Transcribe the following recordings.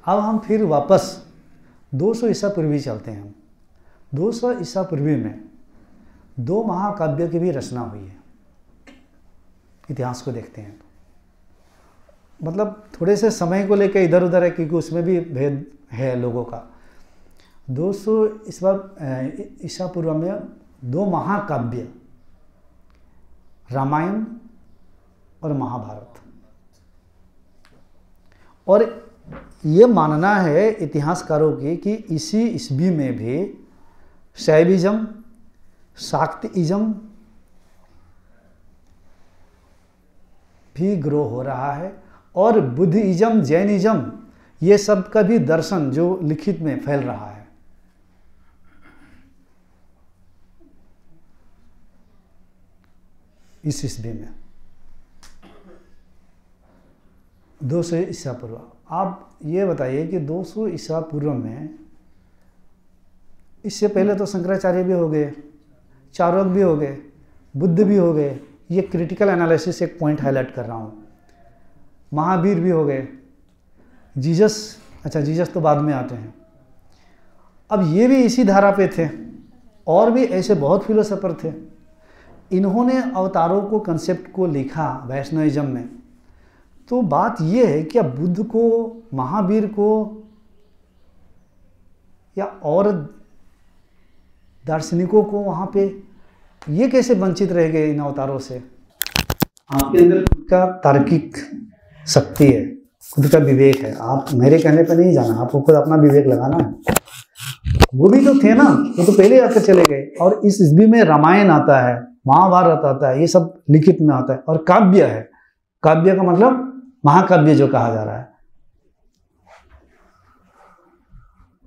अब हम फिर वापस 200 ईसा पूर्वी चलते हैं। हम 200 ईसा पूर्वी में 2 महाकाव्य की भी रचना हुई है। इतिहास को देखते हैं तो मतलब थोड़े से समय को लेकर इधर उधर है, क्योंकि उसमें भी भेद है लोगों का। 200 ईसा पूर्व में 2 महाकाव्य, रामायण और महाभारत। और ये मानना है इतिहासकारों की कि इसी ईस्वी में भी शैविज्म, शाक्तिज्म भी ग्रो हो रहा है, और बुद्धिज्म, जैनिज्म, ये सब का भी दर्शन जो लिखित में फैल रहा है। इस ईस्वी में 200 ईसा पूर्व। आप ये बताइए कि 200 ईसा पूर्व में, इससे पहले तो शंकराचार्य भी हो गए, चार्वाक भी हो गए, बुद्ध भी हो गए। ये क्रिटिकल एनालिसिस एक पॉइंट हाईलाइट कर रहा हूँ। महावीर भी हो गए, जीसस, अच्छा जीसस तो बाद में आते हैं। अब ये भी इसी धारा पे थे, और भी ऐसे बहुत फिलोसोफर थे। इन्होंने अवतारों को, कंसेप्ट को लिखा वैष्णविज्म में। तो बात ये है कि अब बुद्ध को, महावीर को या और दार्शनिकों को वहाँ पे ये कैसे वंचित रह गए इन अवतारों से? आपके अंदर खुद का तार्किक शक्ति है, खुद का विवेक है। आप मेरे कहने पर नहीं जाना, आपको खुद अपना विवेक लगाना है। वो भी तो थे ना, वो तो पहले आकर चले गए। और इस ईस्वी में रामायण आता है, महाभारत आता है, ये सब लिखित में आता है। और काव्य है, काव्य का मतलब महाकाव्य जो कहा जा रहा है।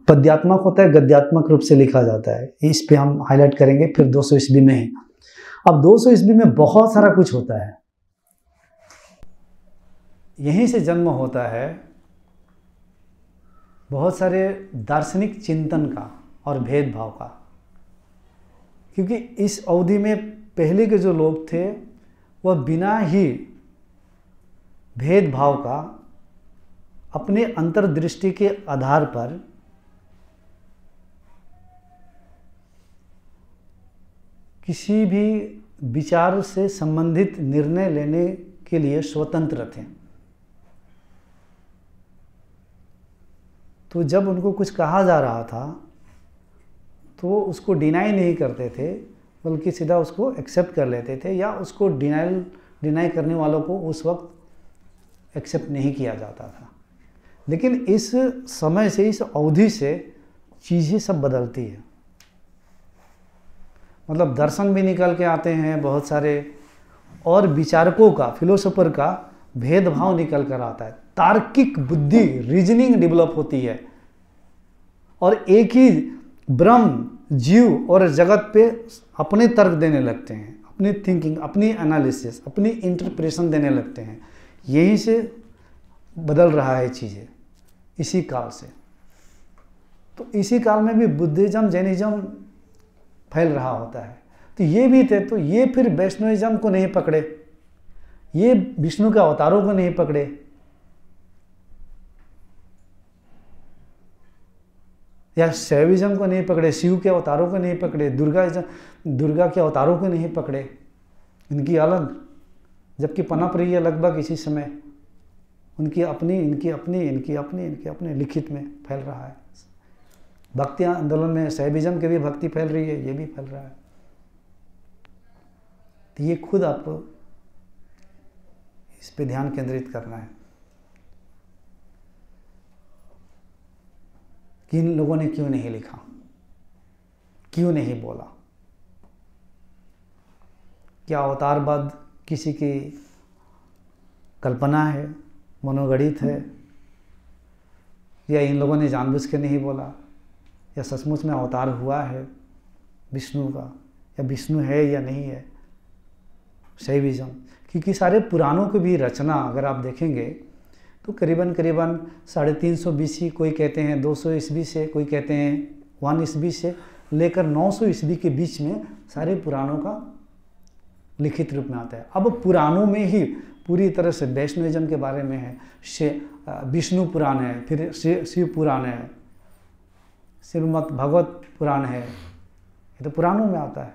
पद्यात्मक होता है, गद्यात्मक रूप से लिखा जाता है। इस पे हम हाईलाइट करेंगे फिर 200 ईस्वी में है। अब 200 ईस्वी में बहुत सारा कुछ होता है। यहीं से जन्म होता है बहुत सारे दार्शनिक चिंतन का और भेदभाव का, क्योंकि इस अवधि में पहले के जो लोग थे वह बिना ही भेदभाव का अपने अंतर्दृष्टि के आधार पर किसी भी विचार से संबंधित निर्णय लेने के लिए स्वतंत्र थे। तो जब उनको कुछ कहा जा रहा था तो उसको डिनाई नहीं करते थे, बल्कि सीधा उसको एक्सेप्ट कर लेते थे, या उसको डिनाई करने वालों को उस वक्त एक्सेप्ट नहीं किया जाता था। लेकिन इस समय से, इस अवधि से चीज़ें सब बदलती है। मतलब दर्शन भी निकल के आते हैं बहुत सारे, और विचारकों का, फिलोसोफर का भेदभाव निकल कर आता है। तार्किक बुद्धि, रीजनिंग डेवलप होती है, और एक ही ब्रह्म, जीव और जगत पे अपने तर्क देने लगते हैं, अपनी थिंकिंग, अपनी एनालिसिस, अपनी इंटरप्रिटेशन देने लगते हैं। यही से बदल रहा है चीज़ें इसी काल से। तो इसी काल में भी बुद्धिज्म, जैनिज्म फैल रहा होता है। तो ये भी थे, तो ये फिर वैष्णविज्म को नहीं पकड़े, ये विष्णु के अवतारों को नहीं पकड़े, या शैविज्म को नहीं पकड़े, शिव के अवतारों को नहीं पकड़े, दुर्गा के अवतारों को नहीं पकड़े, इनकी अलग, जबकि पनप रही है लगभग इसी समय। उनकी अपनी, इनकी अपनी, इनकी अपनी, इनकी अपनी, लिखित में फैल रहा है। भक्ति आंदोलन में शैविज्म की भी भक्ति फैल रही है, ये भी फैल रहा है। तो ये खुद आपको इस पे ध्यान केंद्रित करना है कि इन लोगों ने क्यों नहीं लिखा, क्यों नहीं बोला। क्या अवतारवाद किसी की कल्पना है, मनोगणित है, या इन लोगों ने जानबूझ के नहीं बोला, या सचमुच में अवतार हुआ है विष्णु का, या विष्णु है या नहीं है। शैविज्म, क्योंकि सारे पुराणों की भी रचना अगर आप देखेंगे तो करीबन 350 BC, कोई कहते हैं 200 ईस्वी से, कोई कहते हैं 1 ईस्वी से लेकर 900 ईस्वी के बीच में सारे पुराणों का लिखित रूप में आता है। अब पुराणों में ही पूरी तरह से वैष्णविज्म के बारे में है, विष्णु पुराण है, फिर शिव पुराण है, श्रीमद् भागवत पुराण है, ये तो पुराणों में आता है।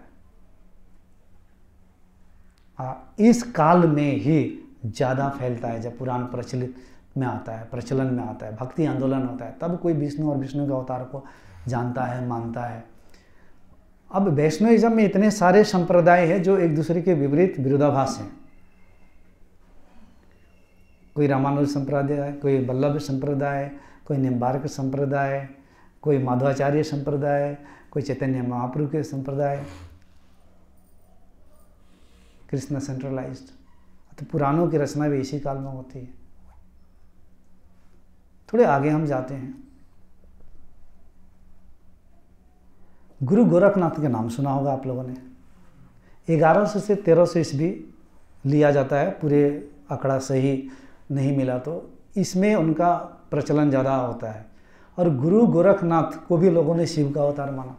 इस काल में ही ज़्यादा फैलता है जब पुराण प्रचलित में आता है, प्रचलन में आता है, भक्ति आंदोलन होता है, तब कोई विष्णु और विष्णु के अवतार को जानता है, मानता है। अब वैष्णविज्म में इतने सारे संप्रदाय हैं जो एक दूसरे के विपरीत विरोधाभास हैं। कोई रामानुज संप्रदाय, कोई वल्लभ संप्रदाय, कोई निम्बार्क संप्रदाय, कोई माधवाचार्य संप्रदाय, कोई चैतन्य महाप्रभु के संप्रदाय, कृष्ण सेंट्रलाइज्ड। तो पुराणों की रचना भी इसी काल में होती है। थोड़े आगे हम जाते हैं। गुरु गोरखनाथ के नाम सुना होगा आप लोगों ने। 1100 से 1300 ईस्वी लिया जाता है, पूरे आंकड़ा सही नहीं मिला तो इसमें उनका प्रचलन ज़्यादा होता है। और गुरु गोरखनाथ को भी लोगों ने शिव का अवतार माना।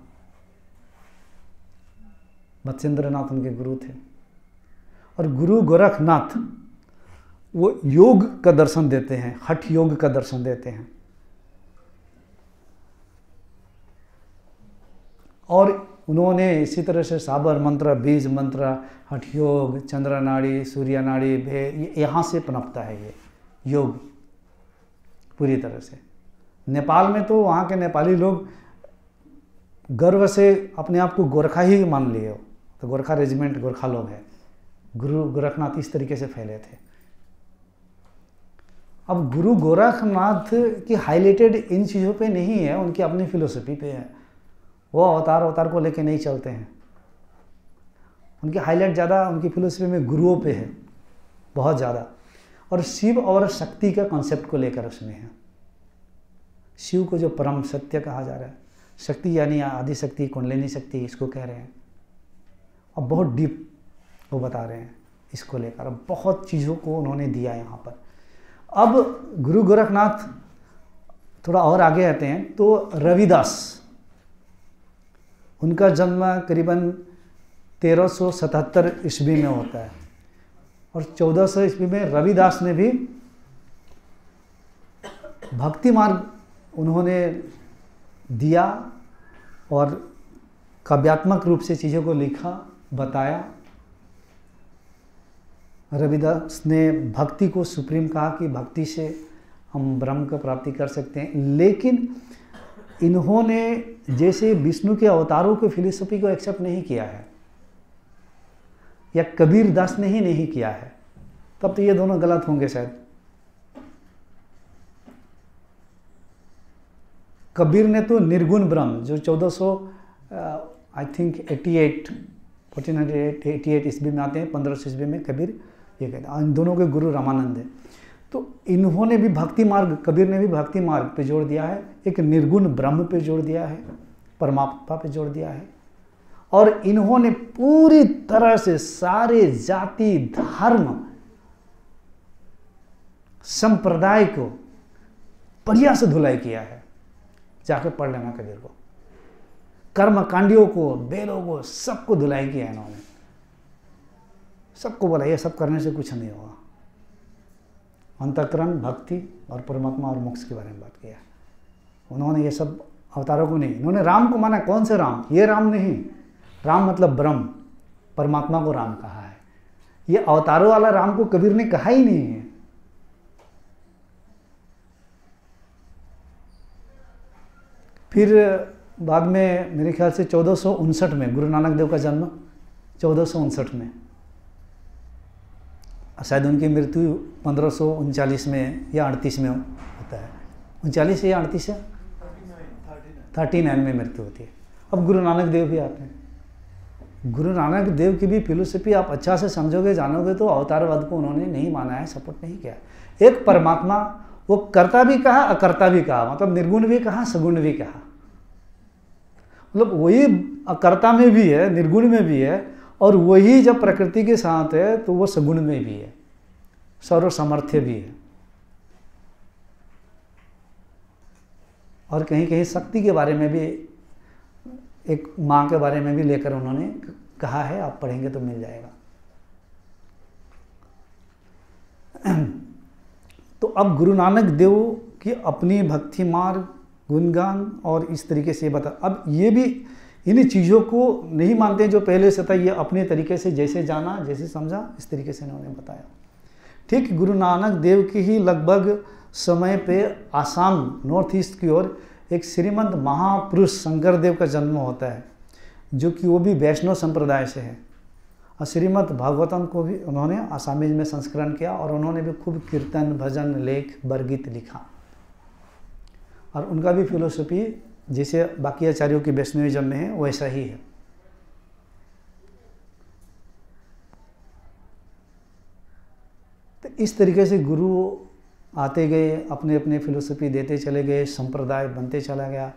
मत्स्येंद्रनाथ उनके गुरु थे। और गुरु गोरखनाथ वो योग का दर्शन देते हैं, हठ योग का दर्शन देते हैं। और उन्होंने इसी तरह से साबर मंत्र, बीज मंत्र, हठ योग, चंद्र नाड़ी, सूर्य नाड़ी, भेद, यहाँ से पनपता है ये योग पूरी तरह से। नेपाल में तो वहाँ के नेपाली लोग गर्व से अपने आप को गोरखा ही मान लिए हो, तो गोरखा रेजिमेंट, गोरखा लोग हैं। गुरु गोरखनाथ इस तरीके से फैले थे। अब गुरु गोरखनाथ की हाईलाइटेड इन चीज़ों पे नहीं है, उनकी अपनी फिलोसफी पे है। वो अवतार को लेके नहीं चलते हैं। उनकी हाईलाइट ज़्यादा उनकी फिलोसफी में गुरुओं पे है, बहुत ज़्यादा। और शिव और शक्ति का कॉन्सेप्ट को लेकर उसमें है। शिव को जो परम सत्य कहा जा रहा है, शक्ति यानी आदि शक्ति, कुंडलिनी शक्ति, इसको कह रहे हैं। और बहुत डीप वो बता रहे हैं इसको लेकर। बहुत चीज़ों को उन्होंने दिया यहाँ पर। अब गुरु गोरखनाथ थोड़ा और आगे आते हैं तो रविदास, उनका जन्म करीबन 1377 ईस्वी में होता है। और 1400 ईस्वी में रविदास ने भी भक्ति मार्ग उन्होंने दिया और काव्यात्मक रूप से चीज़ों को लिखा, बताया। रविदास ने भक्ति को सुप्रीम कहा कि भक्ति से हम ब्रह्म को प्राप्ति कर सकते हैं। लेकिन इन्होंने जैसे विष्णु के अवतारों के फिलोसफी को एक्सेप्ट नहीं किया है, या कबीर दास ने ही नहीं किया है, तब तो ये दोनों गलत होंगे शायद। कबीर ने तो निर्गुण ब्रह्म जो 1488 ईस्वी में आते हैं, 1500 ईस्वी में कबीर ये कहते हैं। इन दोनों के गुरु रामानंद है। तो इन्होंने भी भक्ति मार्ग, कबीर ने भी भक्ति मार्ग पे जोड़ दिया है, एक निर्गुण ब्रह्म पे जोड़ दिया है, परमात्मा पे जोड़ दिया है। और इन्होंने पूरी तरह से सारे जाति, धर्म, संप्रदाय को बढ़िया से धुलाई किया है। जाके पढ़ लेना कबीर को। कर्मकांडियों को, बेलों को, सबको धुलाई किया है इन्होंने। सबको बोला ये सब करने से कुछ नहीं होगा। अंतःकरण, भक्ति और परमात्मा और मोक्ष के बारे में बात किया। उन्होंने ये सब अवतारों को नहीं, इन्होंने राम को माना। कौन से राम? ये राम नहीं, राम मतलब ब्रह्म, परमात्मा को राम कहा है। ये अवतारों वाला राम को कबीर ने कहा ही नहीं है। फिर बाद में मेरे ख्याल से 1459 में गुरु नानक देव का जन्म 1459 में, शायद उनकी मृत्यु 1539 में या 38 में होता है। 39 या 38 है, 39 में मृत्यु होती है। अब गुरु नानक देव भी आते हैं। गुरु नानक देव की भी फिलोसफी आप अच्छा से समझोगे, जानोगे तो अवतारवाद को उन्होंने नहीं माना है, सपोर्ट नहीं किया। एक परमात्मा, वो कर्ता भी कहा, अकर्ता भी कहा, मतलब निर्गुण भी कहा, सगुण भी कहा। मतलब वही अकर्ता में भी है, निर्गुण में भी है, और वही जब प्रकृति के साथ है तो वो सगुण में भी है, सर्व सामर्थ्य भी है। और कहीं कहीं शक्ति के बारे में भी, एक माँ के बारे में भी लेकर उन्होंने कहा है, आप पढ़ेंगे तो मिल जाएगा। तो अब गुरु नानक देव की अपनी भक्ति मार्ग, गुणगान और इस तरीके से बता, अब ये भी इन्हीं चीज़ों को नहीं मानते जो पहले से था, ये अपने तरीके से जैसे जाना, जैसे समझा, इस तरीके से इन्होंने बताया। ठीक गुरु नानक देव की ही लगभग समय पे आसाम नॉर्थ ईस्ट की ओर एक श्रीमंत महापुरुष शंकर देव का जन्म होता है, जो कि वो भी वैष्णव संप्रदाय से है। और श्रीमद् भागवतम को भी उन्होंने आसामीज में संस्करण किया और उन्होंने भी खूब कीर्तन, भजन, लेख, बरगीत लिखा। और उनका भी फिलोसफी जैसे बाकी आचार्यों की वैष्णविज्म में है वैसा ही है। तो इस तरीके से गुरु आते गए, अपने अपने फिलोसफी देते चले गए, संप्रदाय बनते चला गया।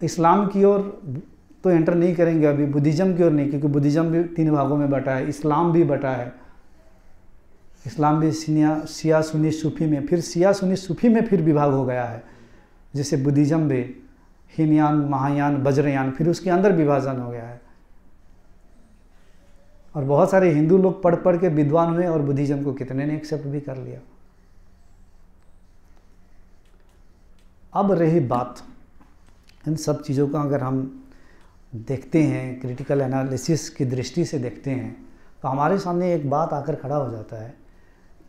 इस्लाम की ओर तो एंटर नहीं करेंगे अभी, बुद्धिज़्म की ओर नहीं, क्योंकि बुद्धिज़्म भी 3 भागों में बटा है, इस्लाम भी बटा है। इस्लाम भी शिया सुन्नी सूफी में, फिर शिया सुन्नी सूफी में फिर विभाग हो गया है। जैसे बुद्धिज़्म भी हीनयान, महायान, वज्रयान, फिर उसके अंदर विभाजन हो गया है। और बहुत सारे हिंदू लोग पढ़ पढ़ के विद्वान हुए और बुद्धिज़्म को कितने ने एक्सेप्ट भी कर लिया। अब रही बात इन सब चीज़ों का, अगर हम देखते हैं क्रिटिकल एनालिसिस की दृष्टि से देखते हैं, तो हमारे सामने एक बात आकर खड़ा हो जाता है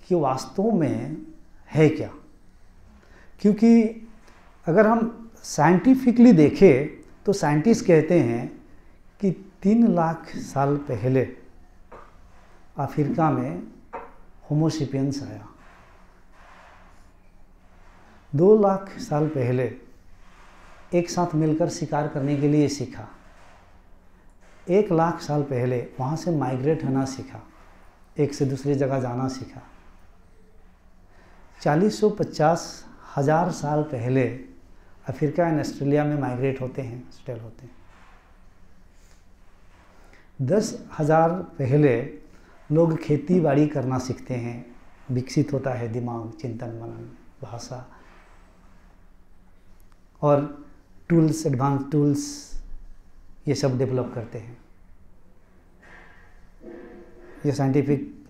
कि वास्तव में है क्या। क्योंकि अगर हम साइंटिफिकली देखें तो साइंटिस्ट कहते हैं कि 3 लाख साल पहले अफ्रीका में होमोसेपियंस आया, 2 लाख साल पहले एक साथ मिलकर शिकार करने के लिए सीखा, 1 लाख साल पहले वहाँ से माइग्रेट होना सीखा, एक से दूसरी जगह जाना सीखा, 40-50 साल पहले अफ्रीका एंड ऑस्ट्रेलिया में माइग्रेट होते हैं, सेटल होते हैं। 10,000 पहले लोग खेती बाड़ी करना सीखते हैं, विकसित होता है दिमाग, चिंतन, मनन, भाषा और टूल्स, एडवांस टूल्स, ये सब डेवलप करते हैं। ये साइंटिफिक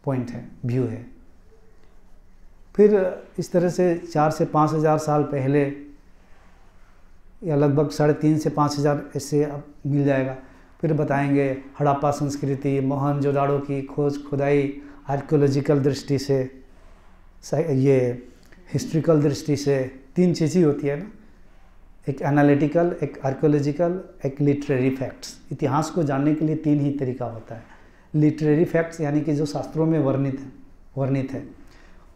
पॉइंट है, व्यू है। फिर इस तरह से 4 से 5,000 साल पहले या लगभग 3.5 से 5,000 ऐसे अब मिल जाएगा। फिर बताएंगे हड़प्पा संस्कृति, मोहनजोदाड़ो की खोज खुदाई, आर्कियोलॉजिकल दृष्टि से, ये हिस्ट्रिकल दृष्टि से 3 चीज़ ही होती है ना, एक एनालिटिकल, एक आर्कियोलॉजिकल, एक लिटरेरी फैक्ट्स। इतिहास को जानने के लिए 3 ही तरीका होता है। लिटरेरी फैक्ट्स यानी कि जो शास्त्रों में वर्णित है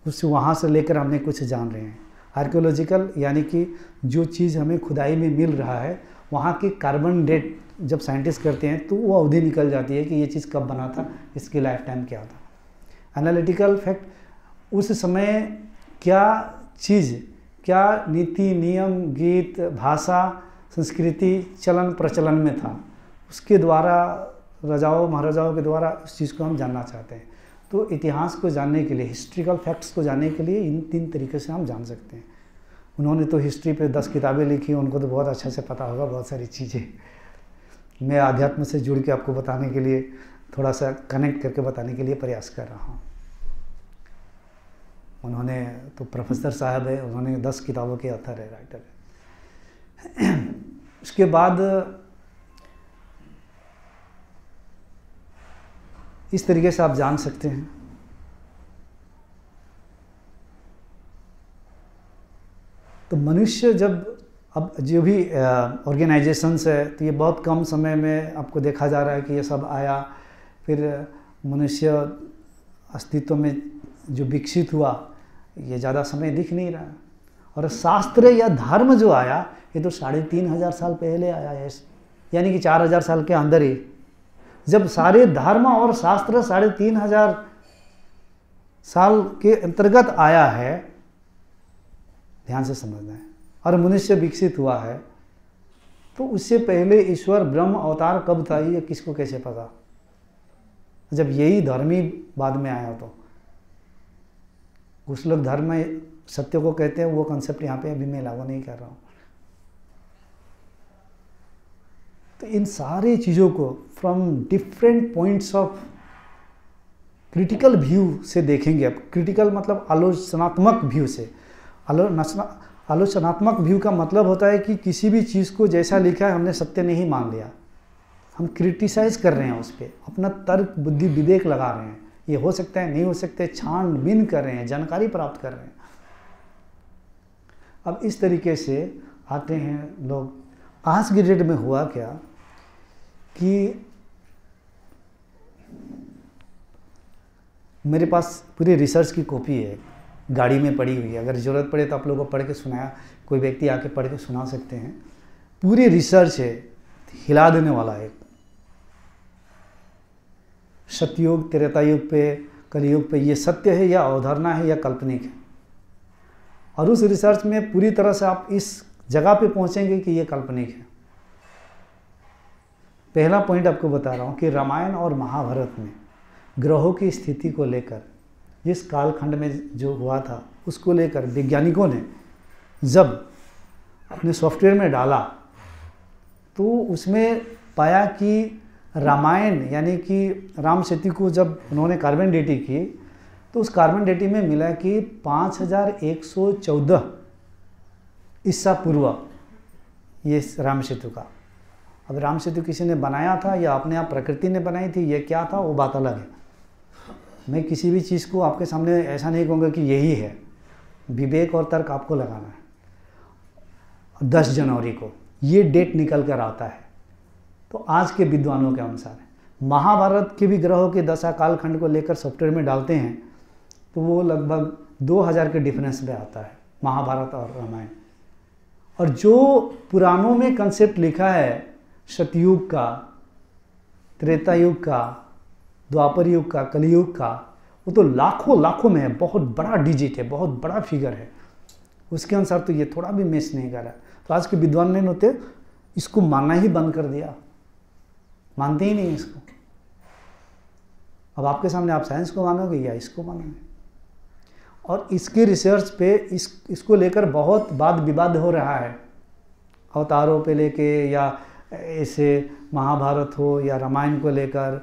उस वहाँ से लेकर हमने कुछ जान रहे हैं। आर्कियोलॉजिकल यानी कि जो चीज़ हमें खुदाई में मिल रहा है वहाँ की कार्बन डेट जब साइंटिस्ट करते हैं तो वो अवधि निकल जाती है कि ये चीज़ कब बना था, इसकी लाइफ टाइम क्या था। एनालिटिकल फैक्ट, उस समय क्या चीज़, क्या नीति, नियम, गीत, भाषा, संस्कृति चलन प्रचलन में था, उसके द्वारा राजाओं महाराजाओं के द्वारा उस चीज़ को हम जानना चाहते हैं। तो इतिहास को जानने के लिए, हिस्ट्रिकल फैक्ट्स को जानने के लिए इन 3 तरीके से हम जान सकते हैं। उन्होंने तो हिस्ट्री पे 10 किताबें लिखी, उनको तो बहुत अच्छे से पता होगा बहुत सारी चीज़ें। मैं आध्यात्म से जुड़ के आपको बताने के लिए, थोड़ा सा कनेक्ट करके बताने के लिए प्रयास कर रहा हूँ। उन्होंने तो प्रोफेसर साहब है, उन्होंने 10 किताबों के ऑथर है, राइटर है। उसके बाद इस तरीके से आप जान सकते हैं। तो मनुष्य जब, अब जो भी ऑर्गेनाइजेशंस है तो ये बहुत कम समय में आपको देखा जा रहा है कि ये सब आया। फिर मनुष्य अस्तित्व में जो विकसित हुआ ये ज़्यादा समय दिख नहीं रहा। और शास्त्र या धर्म जो आया ये तो 3,500 साल पहले आया है, यानी कि 4,000 साल के अंदर ही। जब सारे धर्म और शास्त्र 3,500 साल के अंतर्गत आया है, ध्यान से समझना है, और मनुष्य विकसित हुआ है, तो उससे पहले ईश्वर ब्रह्म अवतार कब था ये किसको कैसे पता, जब यही धर्म ही बाद में आया। तो कुछ लोग धर्म में सत्य को कहते हैं, वो कंसेप्ट यहाँ पे अभी मैं लागू नहीं कर रहा हूँ। तो इन सारी चीज़ों को from different points of critical view से देखेंगे। अब क्रिटिकल मतलब आलोचनात्मक व्यू से। आलोचनात्मक व्यू का मतलब होता है कि किसी भी चीज़ को जैसा लिखा है हमने सत्य नहीं मान लिया, हम क्रिटिसाइज कर रहे हैं उस पर, अपना तर्क बुद्धि विवेक लगा रहे हैं, ये हो सकता है नहीं हो सकता है, छानबीन कर रहे हैं, जानकारी प्राप्त कर रहे हैं। अब इस तरीके से आते हैं लोग। आज की डेट में हुआ क्या कि मेरे पास पूरी रिसर्च की कॉपी है, गाड़ी में पड़ी हुई है, अगर ज़रूरत पड़े तो आप लोगों को पढ़ के सुनाया, कोई व्यक्ति आके पढ़ के सुना सकते हैं। पूरी रिसर्च है, हिला देने वाला है। सतयुग त्रेतायुग पे, कलयुग पे ये सत्य है या अवधारणा है या काल्पनिक है। और उस रिसर्च में पूरी तरह से आप इस जगह पे पहुंचेंगे कि ये काल्पनिक है। पहला पॉइंट आपको बता रहा हूँ कि रामायण और महाभारत में ग्रहों की स्थिति को लेकर, जिस कालखंड में जो हुआ था उसको लेकर वैज्ञानिकों ने जब अपने सॉफ्टवेयर में डाला तो उसमें पाया कि रामायण यानी कि राम सेतु को जब उन्होंने कार्बन डेटिंग की तो उस कार्बन डेटिंग में मिला कि 5114 ईसा पूर्व ये राम सेतु का। अब राम सेतु किसी ने बनाया था या अपने आप प्रकृति ने बनाई थी, ये क्या था वो बात अलग है। मैं किसी भी चीज़ को आपके सामने ऐसा नहीं कहूँगा कि यही है, विवेक और तर्क आपको लगाना है। 10 जनवरी को ये डेट निकल कर आता है, तो आज के विद्वानों के अनुसार महाभारत के भी ग्रहों के दशा कालखंड को लेकर सॉफ्टवेयर में डालते हैं तो वो लगभग 2000 के डिफरेंस में आता है महाभारत और रामायण। और जो पुराणों में कंसेप्ट लिखा है सतयुग का, त्रेता युग का, द्वापर युग का, कलयुग का, वो तो लाखों लाखों में है, बहुत बड़ा डिजिट है, बहुत बड़ा फिगर है। उसके अनुसार तो ये थोड़ा भी मैच नहीं कर रहा। तो आज के विद्वान ने होते इसको मानना ही बंद कर दिया, मानते ही नहीं इसको। अब आपके सामने आप साइंस को मानोगे या इसको मानोगे। और इसकी रिसर्च पे इसको लेकर बहुत वाद विवाद हो रहा है, अवतारों पे लेके या ऐसे महाभारत हो या रामायण को लेकर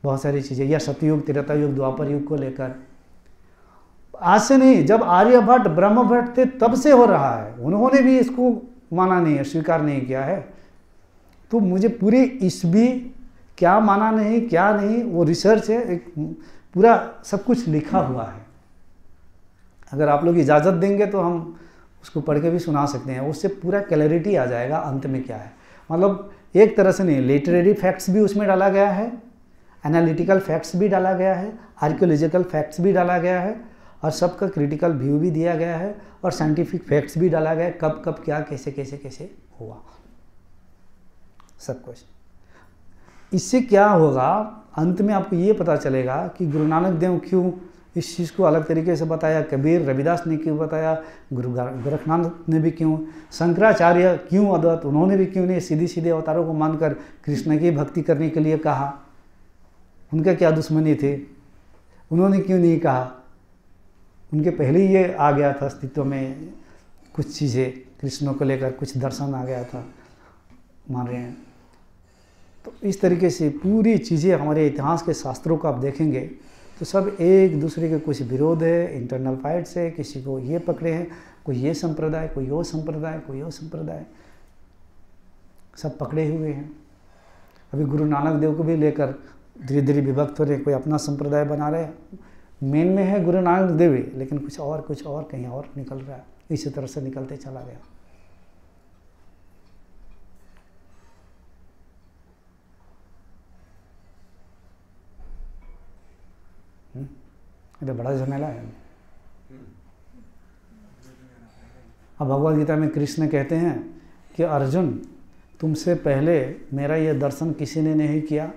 बहुत सारी चीज़ें, या सतयुग त्रेता युग द्वापर युग को लेकर। आज से नहीं, जब आर्यभट्ट ब्रह्मभट्ट थे तब से हो रहा है, उन्होंने भी इसको माना नहीं है, स्वीकार नहीं किया है। तो मुझे पूरी ईस्वी क्या माना नहीं क्या नहीं वो रिसर्च है, एक पूरा सब कुछ लिखा हुआ है। अगर आप लोग इजाज़त देंगे तो हम उसको पढ़ के भी सुना सकते हैं, उससे पूरा क्लैरिटी आ जाएगा अंत में क्या है। मतलब एक तरह से नहीं, लिटरेरी फैक्ट्स भी उसमें डाला गया है, एनालिटिकल फैक्ट्स भी डाला गया है, आर्कियोलॉजिकल फैक्ट्स भी डाला गया है, और सबका क्रिटिकल व्यू भी दिया गया है, और साइंटिफिक फैक्ट्स भी डाला गया है, कब कब क्या कैसे कैसे कैसे हुआ, सब कुछ। इससे क्या होगा, अंत में आपको ये पता चलेगा कि गुरु नानक देव क्यों इस चीज़ को अलग तरीके से बताया, कबीर रविदास ने क्यों बताया, गुरु गोरखनाथ ने भी क्यों, शंकराचार्य क्यों अद्वैत, उन्होंने भी क्यों नहीं सीधी सीधे अवतारों को मानकर कृष्ण की भक्ति करने के लिए कहा। उनका क्या दुश्मनी थी, उन्होंने क्यों नहीं कहा, उनके पहले ही ये आ गया था अस्तित्व में, कुछ चीज़ें कृष्ण को लेकर कुछ दर्शन आ गया था, मान रहे हैं। तो इस तरीके से पूरी चीज़ें हमारे इतिहास के शास्त्रों को आप देखेंगे तो सब एक दूसरे के कुछ विरोध है, इंटरनल फाइट्स है, किसी को ये पकड़े हैं, कोई ये संप्रदाय, कोई वो संप्रदाय, कोई वो संप्रदाय, सब पकड़े हुए हैं। अभी गुरु नानक देव को भी लेकर धीरे धीरे विभक्त हो रहे, कोई अपना संप्रदाय बना रहे, मेन में है गुरु नानक देव ही, लेकिन कुछ और कहीं और निकल रहा है, इसी तरह से निकलते चला गया। ये बड़ा झमेला है। अब भगवद गीता में कृष्ण कहते हैं कि अर्जुन, तुमसे पहले मेरा ये दर्शन किसी ने नहीं किया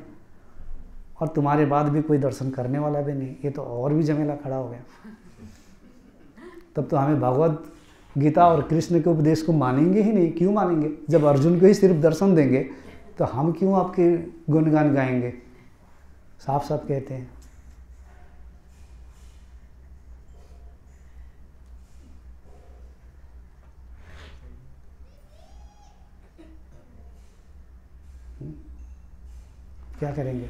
और तुम्हारे बाद भी कोई दर्शन करने वाला भी नहीं। ये तो और भी झमेला खड़ा हो गया। तब तो हमें भगवद गीता और कृष्ण के उपदेश को मानेंगे ही नहीं। क्यों मानेंगे? जब अर्जुन को ही सिर्फ दर्शन देंगे तो हम क्यों आपके गुणगान गाएंगे? साफ साफ कहते हैं। क्या करेंगे?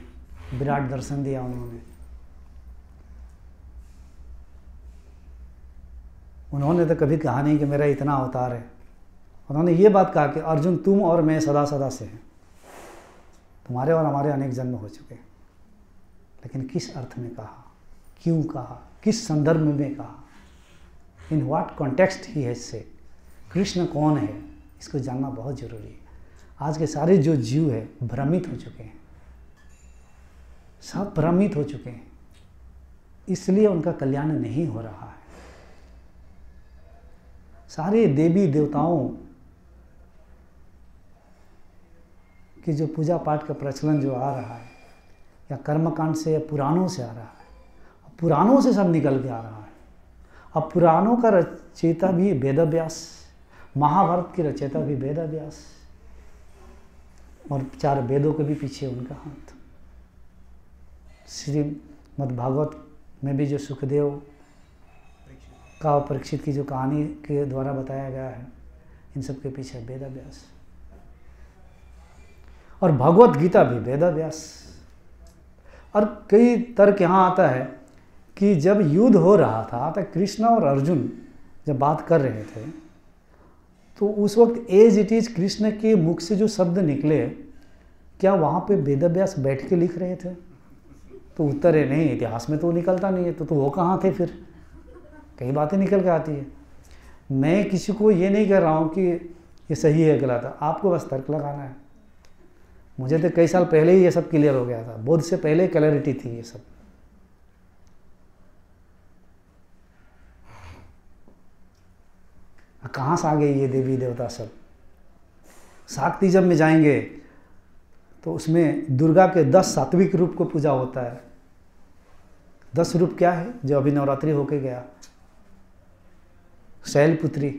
विराट दर्शन दिया उन्होंने, उन्होंने तो कभी कहा नहीं कि मेरा इतना अवतार है। उन्होंने ये बात कहा कि अर्जुन तुम और मैं सदा सदा से हैं, तुम्हारे और हमारे अनेक जन्म हो चुके हैं। लेकिन किस अर्थ में कहा, क्यों कहा, किस संदर्भ में कहा, इन व्हाट कॉन्टेक्स्ट ही है से, कृष्ण कौन है, इसको जानना बहुत जरूरी है। आज के सारे जो जीव है भ्रमित हो चुके हैं, सब भ्रमित हो चुके हैं, इसलिए उनका कल्याण नहीं हो रहा है। सारे देवी देवताओं की जो पूजा पाठ का प्रचलन जो आ रहा है, या कर्मकांड से या पुराणों से आ रहा है, पुराणों से सब निकल के आ रहा है। अब पुराणों का रचयिता भी वेदव्यास, महाभारत की रचयिता भी वेदव्यास, और 4 वेदों के भी पीछे उनका हाथ। श्रीमद् भागवत में भी जो सुखदेव का परीक्षित की जो कहानी के द्वारा बताया गया है, इन सब के पीछे वेदव्यास, और भगवत गीता भी वेदव्यास। और कई तर्क यहाँ आता है कि जब युद्ध हो रहा था तो कृष्ण और अर्जुन जब बात कर रहे थे, तो उस वक्त एज इट इज कृष्ण के मुख से जो शब्द निकले, क्या वहाँ पे वेदव्यास बैठ के लिख रहे थे? तो उत्तर है नहीं, इतिहास में तो निकलता नहीं है। तो वो कहाँ थे फिर? कई बातें निकल के आती है। मैं किसी को ये नहीं कह रहा हूँ कि ये सही है गलत है, आपको बस तर्क लगाना है। मुझे तो कई साल पहले ही ये सब क्लियर हो गया था, बोध से पहले क्लैरिटी थी ये सब। कहाँ से आ गए ये देवी देवता सब? शाक्तिजम में जाएंगे तो उसमें दुर्गा के 10 सात्विक रूप को पूजा होता है। 10 रूप क्या है जो अभी नवरात्रि होके गया? शैलपुत्री,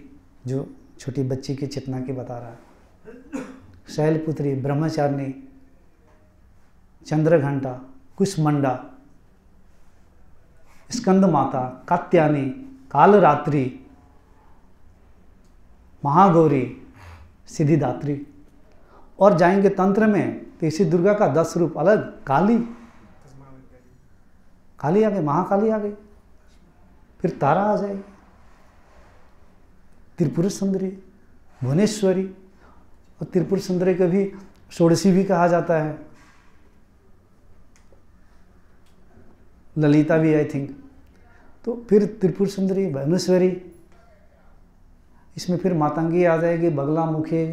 जो छोटी बच्ची की चेतना की बता रहा है, शैलपुत्री, ब्रह्मचारिणी, चंद्रघंटा, कुष्मंडा, स्कंद माता, कात्यायनी, कालरात्रि, महागौरी, सिद्धिदात्री। और जाएंगे तंत्र में तो इसी दुर्गा का 10 रूप अलग, काली, काली आ गई, महाकाली आ गई, फिर तारा आ जाएगी, त्रिपुर सुंदरी, भुवनेश्वरी, और त्रिपुर सुंदरी को भी षोडशी भी कहा जाता है, ललिता भी आई थिंक। तो फिर त्रिपुर सुंदरी, भुवनेश्वरी, इसमें फिर मातंगी आ जाएगी, बगला मुखी,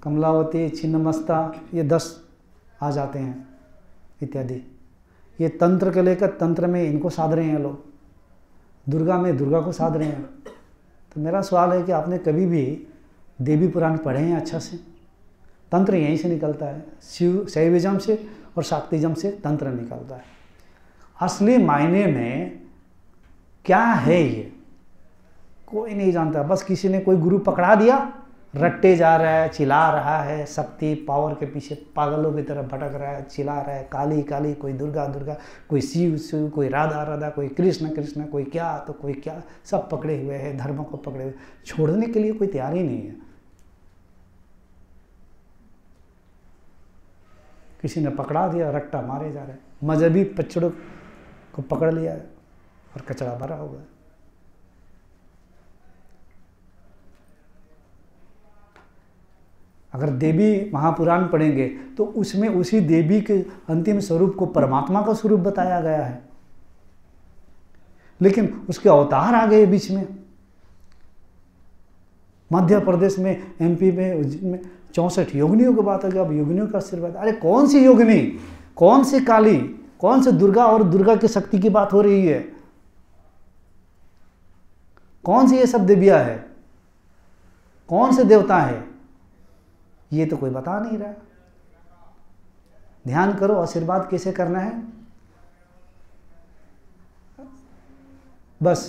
कमलावती, छिन्नमस्ता, ये 10 आ जाते हैं इत्यादि। ये तंत्र के लेकर तंत्र में इनको साध रहे हैं लोग, दुर्गा में दुर्गा को साध रहे हैं। तो मेरा सवाल है कि आपने कभी भी देवी पुराण पढ़े हैं अच्छा से? तंत्र यहीं से निकलता है, शैविज्म से और शाक्तिज्म से तंत्र निकलता है। असली मायने में क्या है ये कोई नहीं जानता। बस किसी ने कोई गुरु पकड़ा दिया, रट्टे जा रहा है, चिल्ला रहा है, शक्ति पावर के पीछे पागलों की तरह भटक रहा है, चिल्ला रहा है, काली काली, कोई दुर्गा दुर्गा, कोई शिव शिव, कोई राधा राधा, कोई कृष्ण कृष्ण, कोई क्या तो कोई क्या, सब पकड़े हुए हैं, धर्म को पकड़े हुए, छोड़ने के लिए कोई तैयार ही नहीं है। किसी ने पकड़ा दिया, रट्टा मारे जा रहे हैं, मजहबी पचड़ों को पकड़ लिया है और कचरा भरा हुआ है। अगर देवी महापुराण पढ़ेंगे तो उसमें उसी देवी के अंतिम स्वरूप को परमात्मा का स्वरूप बताया गया है, लेकिन उसके अवतार आ गए बीच में। मध्य प्रदेश में, एमपी में 64 योगिनियों की बात है। अब योगिनियों का आशीर्वाद, अरे कौन सी योगिनी, कौन सी काली, कौन से दुर्गा और दुर्गा की शक्ति की बात हो रही है? कौन सी ये सब देवियां है, कौन से देवता है, ये तो कोई बता नहीं रहा। ध्यान करो, आशीर्वाद कैसे करना है। बस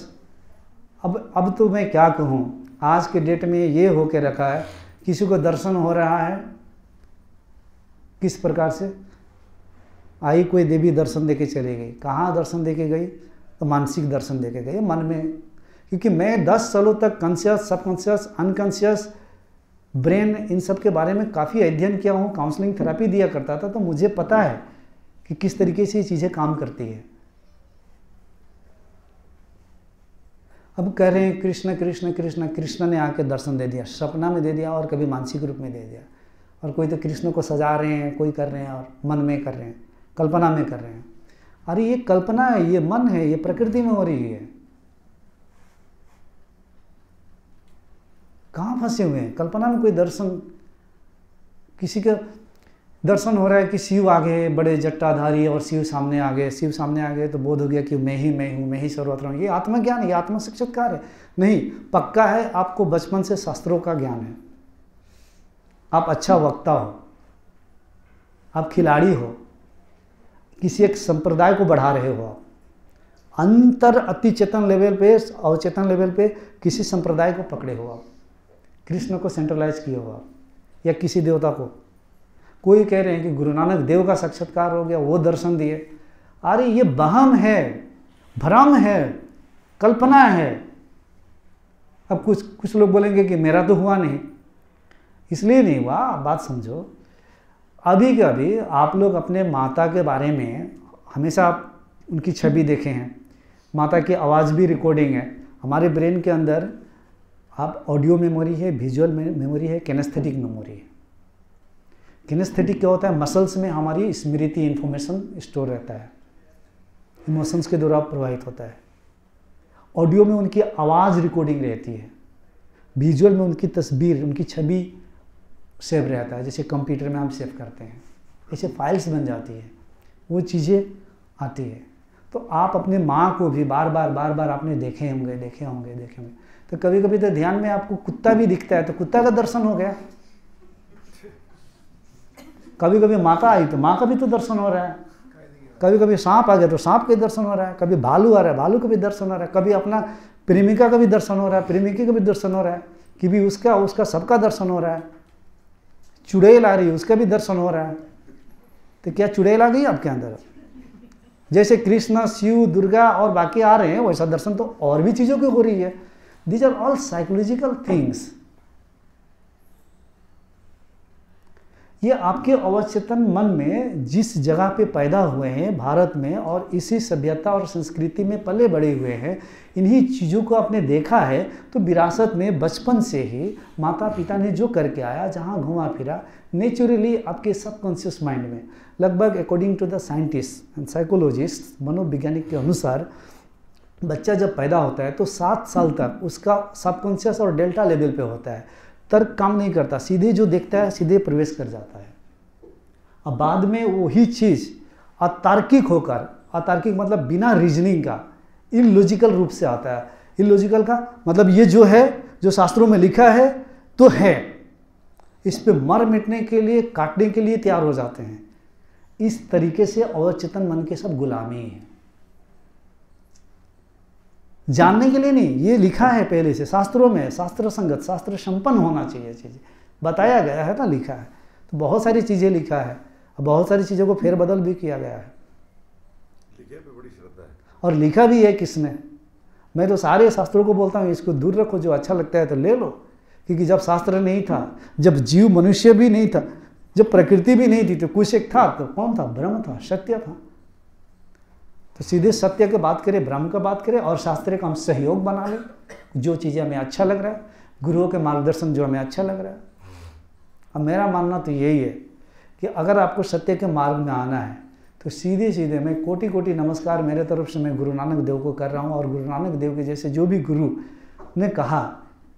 अब तो मैं क्या कहूँ, आज के डेट में ये होके रखा है, किसी को दर्शन हो रहा है किस प्रकार से, आई कोई देवी दर्शन देके चली गई। कहाँ दर्शन देके गई? तो मानसिक दर्शन देके गई, मन में। क्योंकि मैं 10 सालों तक कॉन्शियस, सबकॉन्शियस, अनकॉन्शियस, ब्रेन, इन सब के बारे में काफ़ी अध्ययन किया हूँ, काउंसलिंग थेरेपी दिया करता था, तो मुझे पता है कि किस तरीके से ये चीज़ें काम करती है। अब कह रहे हैं कृष्ण कृष्ण कृष्ण, कृष्ण ने आके दर्शन दे दिया, सपना में दे दिया और कभी मानसिक रूप में दे दिया। और कोई तो कृष्ण को सजा रहे हैं, कोई कर रहे हैं और मन में कर रहे हैं, कल्पना में कर रहे हैं। अरे ये कल्पना है, ये मन है, ये प्रकृति में हो रही है। कहाँ फंसे हुए हैं? कल्पना में कोई दर्शन, किसी का दर्शन हो रहा है कि शिव आ गए बड़े जट्टाधारी और शिव सामने आ गए। शिव सामने आ गए तो बोध हो गया कि मैं ही हूँ, मैं ही सर्वत्र हूँ। ये आत्मज्ञान, ये आत्म साक्षात्कार है? नहीं, पक्का है आपको बचपन से शास्त्रों का ज्ञान है, आप अच्छा वक्ता हो, आप खिलाड़ी हो, किसी एक संप्रदाय को बढ़ा रहे हो, आप अंतर अति चेतन लेवल पे, अवचेतन लेवल पे किसी संप्रदाय को पकड़े हो, आप कृष्ण को सेंट्रलाइज किए हो आप, या किसी देवता को। कोई कह रहे हैं कि गुरु नानक देव का साक्षात्कार हो गया, वो दर्शन दिए। अरे ये वहम है, भ्रम है, कल्पना है। अब कुछ लोग बोलेंगे कि मेरा तो हुआ नहीं, इसलिए नहीं हुआ। आप बात समझो, अभी के अभी आप लोग अपने माता के बारे में हमेशा आप उनकी छवि देखे हैं, माता की आवाज़ भी रिकॉर्डिंग है हमारे ब्रेन के अंदर। आप ऑडियो मेमोरी है, विजुअल मेमोरी है, किनेस्थेटिक मेमोरी है। किनेस्थेटिक क्या होता है? मसल्स में हमारी स्मृति इन्फॉर्मेशन स्टोर रहता है, इमोशंस के द्वारा प्रभावित होता है। ऑडियो में उनकी आवाज़ रिकॉर्डिंग रहती है, विजुअल में उनकी तस्वीर, उनकी छवि सेव रहता है, जैसे कंप्यूटर में हम सेव करते हैं, ऐसे फाइल्स बन जाती है, वो चीज़ें आती है। तो आप अपने माँ को भी बार बार आपने देखे होंगे। तो कभी कभी तो ध्यान में आपको कुत्ता भी दिखता है तो कुत्ता का दर्शन हो गया, कभी कभी माता आई तो माँ का भी तो दर्शन हो रहा है, कभी कभी सांप आ गया तो सांप के दर्शन हो रहा है, कभी भालू आ रहा है भालू का भी दर्शन हो रहा है, कभी अपना प्रेमिका का भी दर्शन हो रहा है, प्रेमिकी का भी दर्शन हो रहा है, कि भी उसका सबका दर्शन हो रहा है। चुड़ैल आ रही है, उसका भी दर्शन हो रहा है। तो क्या चुड़ैल आ गई आपके अंदर? जैसे कृष्ण, शिव, दुर्गा और बाकी आ रहे हैं, वैसा दर्शन तो और भी चीज़ों की हो रही है। These are all psychological things. ये आपके अवचेतन मन में जिस जगह पे पैदा हुए हैं भारत में, और इसी सभ्यता और संस्कृति में पले बड़े हुए हैं, इन्हीं चीज़ों को आपने देखा है। तो विरासत में बचपन से ही माता पिता ने जो करके आया, जहाँ घुमा फिरा, नेचुरली आपके सबकॉन्शियस माइंड में लगभग according to the scientist and psychologist, मनोवैज्ञानिक के अनुसार, बच्चा जब पैदा होता है तो 7 साल तक उसका सबकॉन्शियस और डेल्टा लेवल पे होता है, तर्क काम नहीं करता, सीधे जो देखता है सीधे प्रवेश कर जाता है। अब बाद में वही चीज़ अतार्किक होकर, अतार्किक मतलब बिना रीजनिंग का, इलॉजिकल रूप से आता है। इलॉजिकल का मतलब ये जो है, जो शास्त्रों में लिखा है तो है, इस पे मर मिटने के लिए, काटने के लिए तैयार हो जाते हैं। इस तरीके से अवचेतन मन के सब गुलामी है, जानने के लिए नहीं। ये लिखा है पहले से शास्त्रों में, शास्त्र संगत, शास्त्र संपन्न होना चाहिए, चीज़ें बताया गया है ना, लिखा है। तो बहुत सारी चीज़ें लिखा है, बहुत सारी चीज़ों को फेरबदल भी किया गया है, लिखे पे बड़ी श्रद्धा है। और लिखा भी है किसने। मैं तो सारे शास्त्रों को बोलता हूँ इसको दूर रखो, जो अच्छा लगता है तो ले लो, क्योंकि जब शास्त्र नहीं था, जब जीव मनुष्य भी नहीं था, जब प्रकृति भी नहीं थी, तो कुछ एक था, तो कौन था? ब्रह्म था, सत्य था। तो सीधे सत्य की बात करें, ब्रह्म का बात करें, और शास्त्र का हम सहयोग बना लें, जो चीज़ें हमें अच्छा लग रहा है, गुरुओं के मार्गदर्शन जो हमें अच्छा लग रहा है। अब मेरा मानना तो यही है कि अगर आपको सत्य के मार्ग में आना है तो सीधे सीधे मैं कोटि कोटि नमस्कार मेरे तरफ से मैं गुरु नानक देव को कर रहा हूँ। और गुरु नानक देव के जैसे जो भी गुरु ने कहा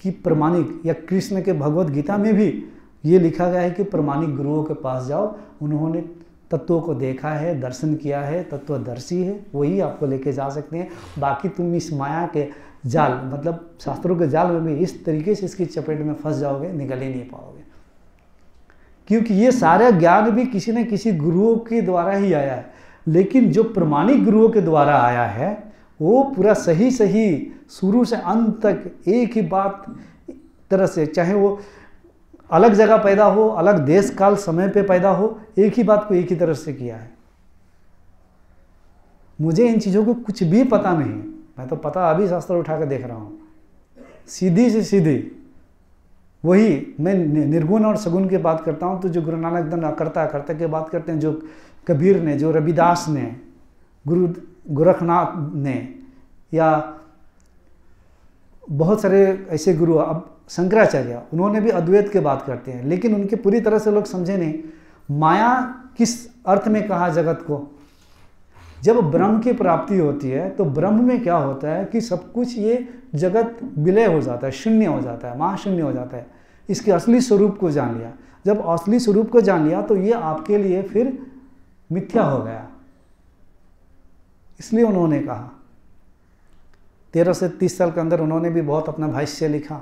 कि प्रमाणिक, या कृष्ण के भगवत गीता में भी ये लिखा गया है कि प्रमाणिक गुरुओं के पास जाओ, उन्होंने तत्वों को देखा है, दर्शन किया है, तत्वदर्शी है, वही आपको लेके जा सकते हैं। बाकी तुम इस माया के जाल, मतलब शास्त्रों के जाल में भी इस तरीके से इसकी चपेट में फंस जाओगे, निकल ही नहीं पाओगे। क्योंकि ये सारा ज्ञान भी किसी न किसी गुरुओं के द्वारा ही आया है, लेकिन जो प्रमाणिक गुरुओं के द्वारा आया है वो पूरा सही शुरू से अंत तक एक ही बात तरह से, चाहे वो अलग जगह पैदा हो, अलग देश काल समय पे पैदा हो, एक ही बात को एक ही तरह से किया है। मुझे इन चीज़ों को कुछ भी पता नहीं, मैं तो पता अभी शास्त्र उठा कर देख रहा हूँ, सीधी से सीधी वही। मैं निर्गुण और सगुण की बात करता हूँ, तो जो गुरु नानक देव करता की बात करते हैं, जो कबीर ने, जो रविदास ने, गुरु गोरखनाथ ने, या बहुत सारे ऐसे गुरु, अब शंकराचार्य उन्होंने भी अद्वैत की बात करते हैं, लेकिन उनके पूरी तरह से लोग समझे नहीं। माया किस अर्थ में कहा जगत को? जब ब्रह्म की प्राप्ति होती है तो ब्रह्म में क्या होता है कि सब कुछ ये जगत विलय हो जाता है, शून्य हो जाता है, महाशून्य हो जाता है। इसके असली स्वरूप को जान लिया। जब असली स्वरूप को जान लिया तो ये आपके लिए फिर मिथ्या हो गया। इसलिए उन्होंने कहा 13 से 30 साल के अंदर उन्होंने भी बहुत अपना भाष्य लिखा।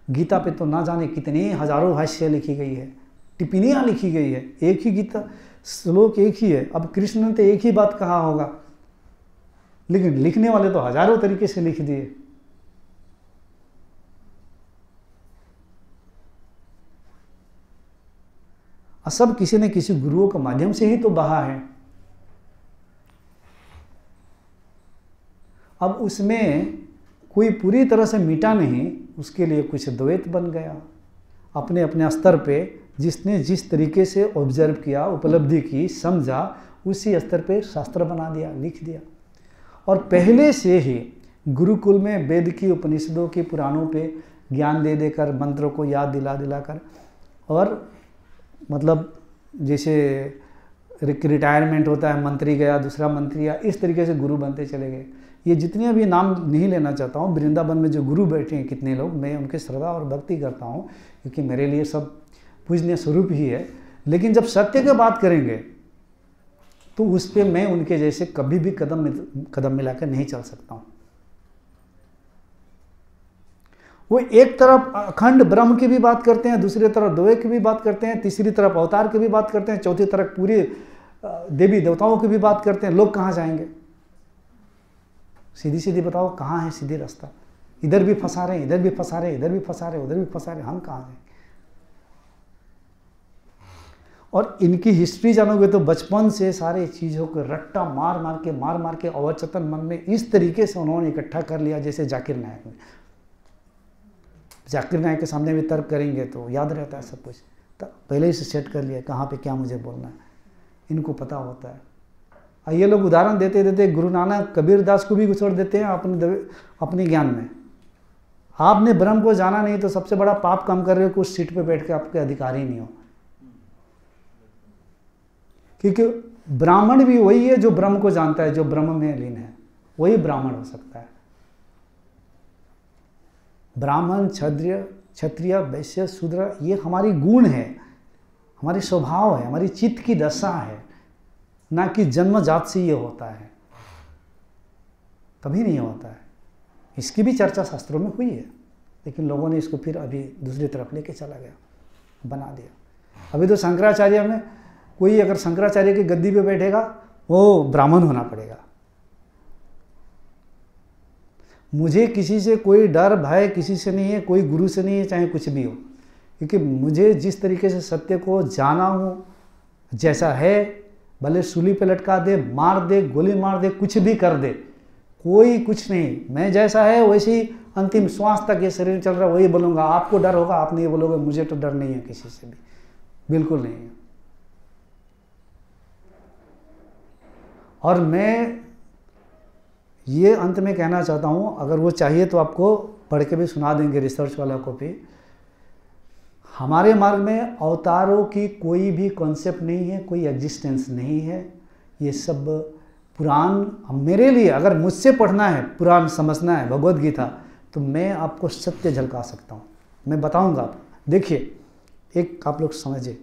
गीता पे तो ना जाने कितने हजारों भाष्य लिखी गई है, टिप्पणियाँ लिखी गई है। एक ही गीता श्लोक एक ही है। अब कृष्ण ने तो एक ही बात कहा होगा, लेकिन लिखने वाले तो हजारों तरीके से लिख दिए। और सब किसी न किसी गुरुओं के माध्यम से ही तो बहा है। अब उसमें कोई पूरी तरह से मिटा नहीं, उसके लिए कुछ द्वैत बन गया। अपने अपने स्तर पे जिसने जिस तरीके से ऑब्जर्व किया, उपलब्धि की, समझा, उसी स्तर पे शास्त्र बना दिया, लिख दिया। और पहले से ही गुरुकुल में वेद की, उपनिषदों की, पुराणों पे ज्ञान दे देकर, मंत्रों को याद दिला दिलाकर, और मतलब जैसे रिटायरमेंट होता है, मंत्री गया, दूसरा मंत्री आया, इस तरीके से गुरु बनते चले गए। ये जितने अभी नाम नहीं लेना चाहता हूँ, वृंदावन में जो गुरु बैठे हैं कितने लोग, मैं उनके श्रद्धा और भक्ति करता हूँ, क्योंकि मेरे लिए सब पूजनीय स्वरूप ही है। लेकिन जब सत्य की बात करेंगे तो उस पर मैं उनके जैसे कभी भी कदम मिलाकर नहीं चल सकता हूँ। वो एक तरफ अखंड ब्रह्म की भी बात करते हैं, दूसरी तरफ द्वैत की भी बात करते हैं, तीसरी तरफ अवतार की भी बात करते हैं, चौथी तरफ पूरी देवी देवताओं की भी बात करते हैं। लोग कहाँ जाएंगे? सीधी सीधी बताओ, कहाँ है सीधी रास्ता? इधर भी फंसा रहे, इधर भी फंसा रहे, इधर भी फंसा रहे, उधर भी फंसा रहे, हम कहाँ जाएंगे? और इनकी हिस्ट्री जानोगे तो बचपन से सारे चीज़ों को रट्टा मार मार के अवचेतन मन में इस तरीके से उन्होंने इकट्ठा कर लिया। जैसे जाकिर नायक ने, जाकिर नायक के सामने भी तर्क करेंगे तो याद रहता है सब कुछ, तो पहले ही से सेट कर लिया कहाँ पे क्या मुझे बोलना है, इनको पता होता है। और ये लोग उदाहरण देते देते गुरु नानक कबीर दास को भी घुसड़ देते हैं अपने ज्ञान में। आपने ब्रह्म को जाना नहीं तो सबसे बड़ा पाप काम कर रहे हो कि उस सीट पे बैठ के आपके अधिकारी नहीं हो। क्योंकि ब्राह्मण भी वही है जो ब्रह्म को जानता है, जो ब्रह्म में लीन है, वही ब्राह्मण हो सकता है। ब्राह्मण, क्षत्रिय, वैश्य, शूद्र, ये हमारी गुण है, हमारी स्वभाव है, हमारी चित्त की दशा है, ना कि जन्मजात से ये होता है, कभी नहीं होता है। इसकी भी चर्चा शास्त्रों में हुई है, लेकिन लोगों ने इसको फिर अभी दूसरी तरफ लेके चला गया, बना दिया। अभी तो शंकराचार्य में कोई अगर शंकराचार्य की गद्दी पे बैठेगा वो ब्राह्मण होना पड़ेगा। मुझे किसी से कोई डर भय किसी से नहीं है, कोई गुरु से नहीं है, चाहे कुछ भी हो, क्योंकि मुझे जिस तरीके से सत्य को जाना हूँ, जैसा है, भले सूली पे लटका दे, मार दे, गोली मार दे, कुछ भी कर दे, कोई कुछ नहीं, मैं जैसा है वैसे ही अंतिम श्वास तक ये शरीर चल रहा है, वही बोलूँगा। आपको डर होगा, आप नहीं बोलोगे, मुझे तो डर नहीं है किसी से भी, बिल्कुल नहीं है। और मैं ये अंत में कहना चाहता हूँ, अगर वो चाहिए तो आपको पढ़ के भी सुना देंगे, रिसर्च वाला को भी। हमारे मार्ग में अवतारों की कोई भी कॉन्सेप्ट नहीं है, कोई एग्जिस्टेंस नहीं है। ये सब पुराण मेरे लिए, अगर मुझसे पढ़ना है, पुराण समझना है, भगवद गीता, तो मैं आपको सत्य झलका सकता हूँ, मैं बताऊँगा आपको। देखिए, एक आप लोग समझिए,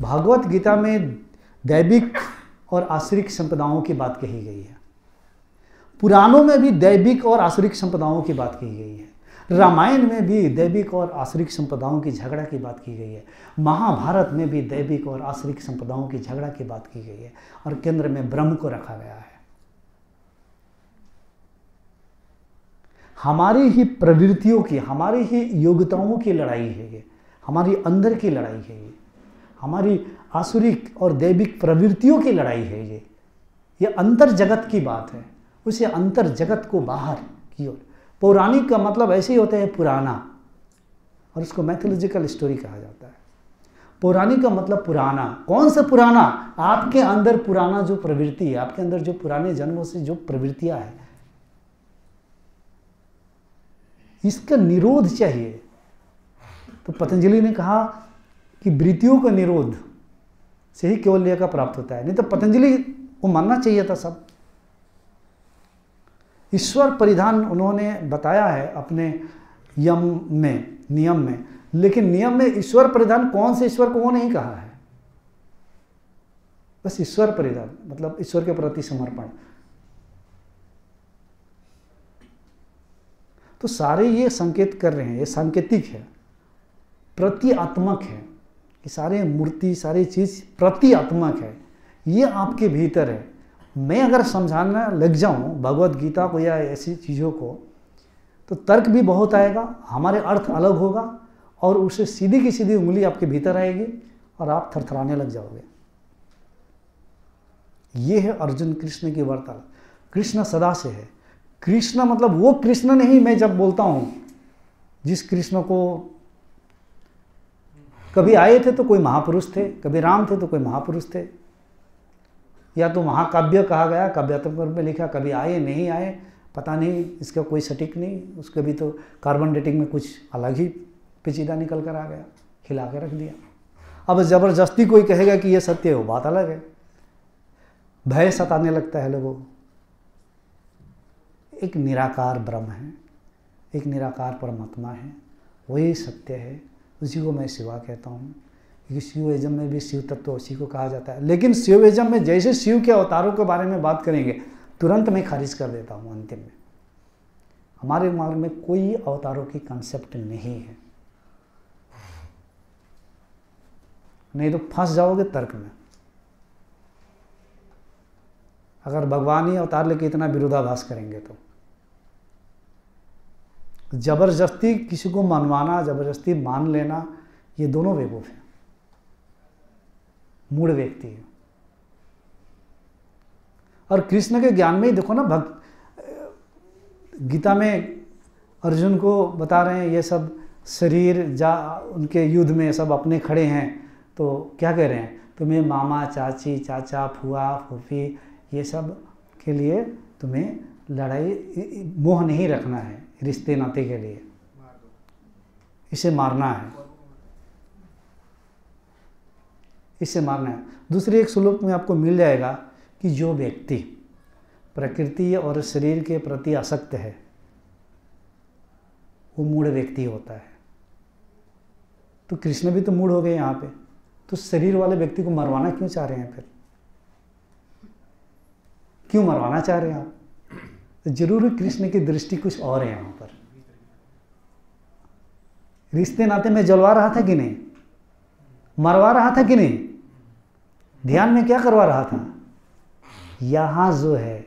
भगवद गीता में दैविक और आश्रिक संपदाओं की बात कही गई है। पुराणों में भी दैविक और आश्रिक संपदाओं की बात की गई है। रामायण में भी दैविक और आश्रिक संपदाओं की झगड़ा की बात की गई है। महाभारत में भी दैविक और आश्रिक संपदाओं की झगड़ा की बात की गई है, और केंद्र में ब्रह्म को रखा गया है। हमारी ही प्रवृत्तियों की, हमारी ही योग्यताओं की लड़ाई है ये, हमारी अंदर की लड़ाई है ये, हमारी आसुरिक और दैविक प्रवृत्तियों की लड़ाई है ये अंतर जगत की बात है। उसे अंतर जगत को बाहर की ओर, पौराणिक का मतलब ऐसे ही होता है पुराना, और उसको मैथोलॉजिकल स्टोरी कहा जाता है। पौराणिक का मतलब पुराना। कौन सा पुराना? आपके अंदर पुराना जो प्रवृत्ति है, आपके अंदर जो पुराने जन्मों से जो प्रवृत्तियां हैं, इसका निरोध चाहिए। तो पतंजलि ने कहा कि वृत्तियों का निरोध से ही कैवल्य का प्राप्त होता है, नहीं तो पतंजलि को मानना चाहिए था सब। ईश्वर परिधान उन्होंने बताया है अपने नियम में, लेकिन नियम में ईश्वर परिधान कौन से ईश्वर को वो नहीं कहा है। बस ईश्वर परिधान मतलब ईश्वर के प्रति समर्पण। तो सारे ये संकेत कर रहे हैं, ये सांकेतिक है, प्रतीआत्मक है कि सारे मूर्ति सारी चीज प्रतीआत्मक है, ये आपके भीतर है। मैं अगर समझाना लग जाऊं भगवत गीता को या ऐसी चीज़ों को तो तर्क भी बहुत आएगा, हमारे अर्थ अलग होगा और उसे सीधी की सीधी उंगली आपके भीतर आएगी और आप थरथराने लग जाओगे। ये है अर्जुन कृष्ण की वार्तालाप। कृष्ण सदा से है। कृष्ण मतलब वो कृष्ण नहीं, मैं जब बोलता हूं जिस कृष्ण को कभी आए थे तो कोई महापुरुष थे, कभी राम थे तो कोई महापुरुष थे, या तो महाकाव्य कहा गया, काव्यात्मक में लिखा, कभी आए नहीं आए पता नहीं, इसका कोई सटीक नहीं, उसके भी तो कार्बन डेटिंग में कुछ अलग ही पेचीदा निकल कर आ गया, हिला के रख दिया। अब जबरदस्ती कोई कहेगा कि ये सत्य है, वो बात अलग है, भय सताने लगता है लोगों को। एक निराकार ब्रह्म है, एक निराकार परमात्मा है, वही सत्य है, उसी को मैं शिवा कहता हूँ, क्योंकि शिवइज्म में भी शिव तत्व उसी को कहा जाता है। लेकिन शिवइज्म में जैसे शिव के अवतारों के बारे में बात करेंगे तुरंत मैं खारिज कर देता हूँ अंतिम में। हमारे मार्ग में कोई अवतारों की कंसेप्ट नहीं है, नहीं तो फंस जाओगे तर्क में। अगर भगवान ही अवतार लेके इतना विरोधाभास करेंगे तो जबरदस्ती किसी को मनवाना, जबरदस्ती मान लेना, ये दोनों बेवकूफ हैं, मूढ़ व्यक्ति है। और कृष्ण के ज्ञान में ही देखो ना, गीता में अर्जुन को बता रहे हैं ये सब शरीर उनके युद्ध में सब अपने खड़े हैं, तो क्या कह रहे हैं, तुम्हें मामा चाची चाचा फुआ फूफी ये सब के लिए तुम्हें लड़ाई मोह नहीं रखना है, रिश्ते नाते के लिए इसे मारना है, इसे मारना है। दूसरे एक श्लोक में आपको मिल जाएगा कि जो व्यक्ति प्रकृति और शरीर के प्रति आसक्त है वो मूढ़ व्यक्ति होता है। तो कृष्ण भी तो मूढ़ हो गए यहाँ पे, तो शरीर वाले व्यक्ति को मरवाना क्यों चाह रहे हैं फिर? क्यों मरवाना चाह रहे हैं आप? तो जरूर कृष्ण की दृष्टि कुछ और है यहाँ पर। रिश्ते नाते में जलवा रहा था कि नहीं, मरवा रहा था कि नहीं, ध्यान में क्या करवा रहा था? यहाँ जो है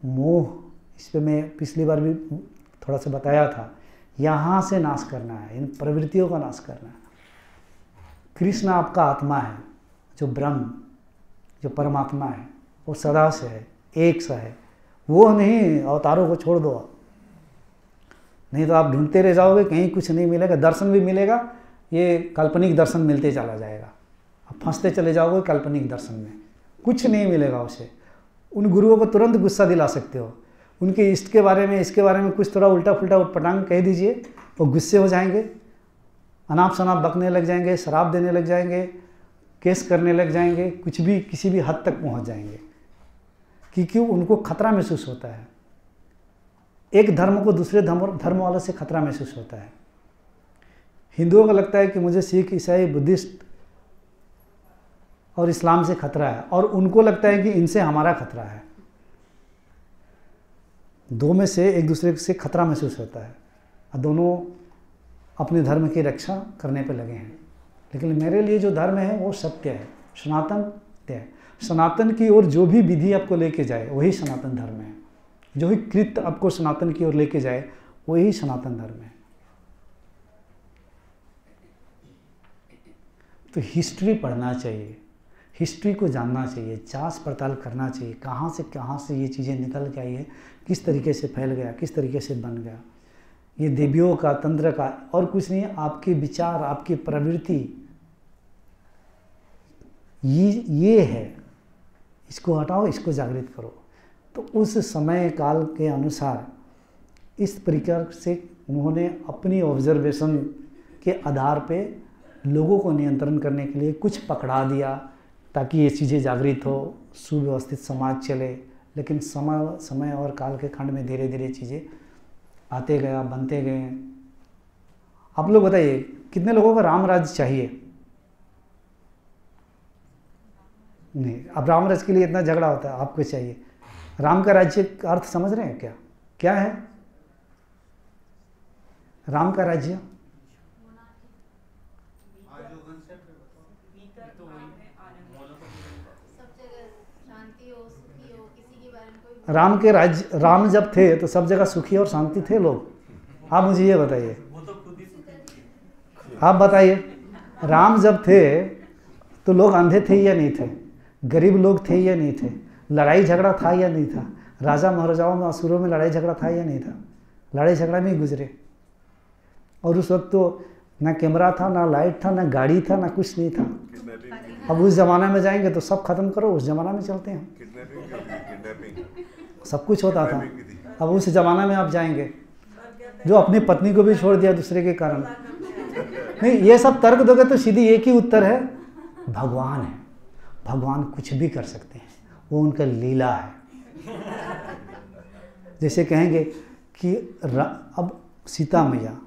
मोह, इस पे मैं पिछली बार भी थोड़ा सा बताया था, यहाँ से नाश करना है, इन प्रवृत्तियों का नाश करना है। कृष्ण आपका आत्मा है, जो ब्रह्म जो परमात्मा है वो सदा से है, एक सा है, वो नहीं अवतारों को छोड़ दो, नहीं तो आप ढूंढते रह जाओगे, कहीं कुछ नहीं मिलेगा। दर्शन भी मिलेगा, ये काल्पनिक दर्शन मिलते चला जाएगा, आप फंसते चले जाओगे काल्पनिक दर्शन में, कुछ नहीं मिलेगा उसे। उन गुरुओं को तुरंत गुस्सा दिला सकते हो, उनके इष्ट के बारे में इसके बारे में कुछ थोड़ा उल्टा फुल्टा उटपटांग कह दीजिए, वो गुस्से हो जाएंगे, अनाप शनाप बकने लग जाएंगे, शराब देने लग जाएंगे, केस करने लग जाएंगे, कुछ भी किसी भी हद तक पहुंच जाएंगे, क्योंकि उनको खतरा महसूस होता है। एक धर्म को दूसरे धर्म वालों से खतरा महसूस होता है। हिंदुओं को लगता है कि मुझे सिख ईसाई बुद्धिस्ट और इस्लाम से खतरा है, और उनको लगता है कि इनसे हमारा खतरा है। दो में से एक दूसरे से खतरा महसूस होता है और दोनों अपने धर्म की रक्षा करने पर लगे हैं। लेकिन मेरे लिए जो धर्म है वो सत्य है, सनातन है। सनातन की ओर जो भी विधि आपको लेके जाए वही सनातन धर्म है, जो भी कृत्य आपको सनातन की ओर लेके जाए वही सनातन धर्म है। तो हिस्ट्री पढ़ना चाहिए, हिस्ट्री को जानना चाहिए, जांच पड़ताल करना चाहिए, कहाँ से ये चीज़ें निकल के आई है, किस तरीके से फैल गया, किस तरीके से बन गया। ये देवियों का, तंत्र का और कुछ नहीं, आपके विचार, आपकी प्रवृत्ति ये है, इसको हटाओ, इसको जागृत करो। तो उस समय काल के अनुसार इस प्रकार से उन्होंने अपनी ऑब्जर्वेशन के आधार पे लोगों को नियंत्रण करने के लिए कुछ पकड़ा दिया ताकि ये चीज़ें जागृत हो, सुव्यवस्थित समाज चले। लेकिन समय और काल के खंड में धीरे धीरे चीज़ें आते गया, बनते गए। आप लोग बताइए कितने लोगों को राम राज्य चाहिए? नहीं। अब राम राज्य के लिए इतना झगड़ा होता है, आपको चाहिए। राम का राज्य का अर्थ समझ रहे हैं क्या? क्या है राम का राज्य? राम के राज्य, राम जब थे तो सब जगह सुखी और शांति थे लोग? आप मुझे ये बताइए, आप बताइए, राम जब थे तो लोग अंधे थे या नहीं थे? गरीब लोग थे या नहीं थे? लड़ाई झगड़ा था या नहीं था? राजा महाराजाओं में, असुरों में लड़ाई झगड़ा था या नहीं था? लड़ाई झगड़ा में ही गुजरे। और उस वक्त तो ना कैमरा था, ना लाइट था, ना गाड़ी था, ना कुछ नहीं था। अब उस जमाने में जाएंगे तो सब खत्म करो, उस जमाना में चलते हैं, सब कुछ होता था। अब उस जमाना में आप जाएंगे, जो अपनी पत्नी को भी छोड़ दिया दूसरे के कारण। नहीं, ये सब तर्क दोगे तो सीधी एक ही उत्तर है, भगवान है। भगवान कुछ भी कर सकते हैं, वो उनका लीला है। जैसे कहेंगे कि अब सीता मैया,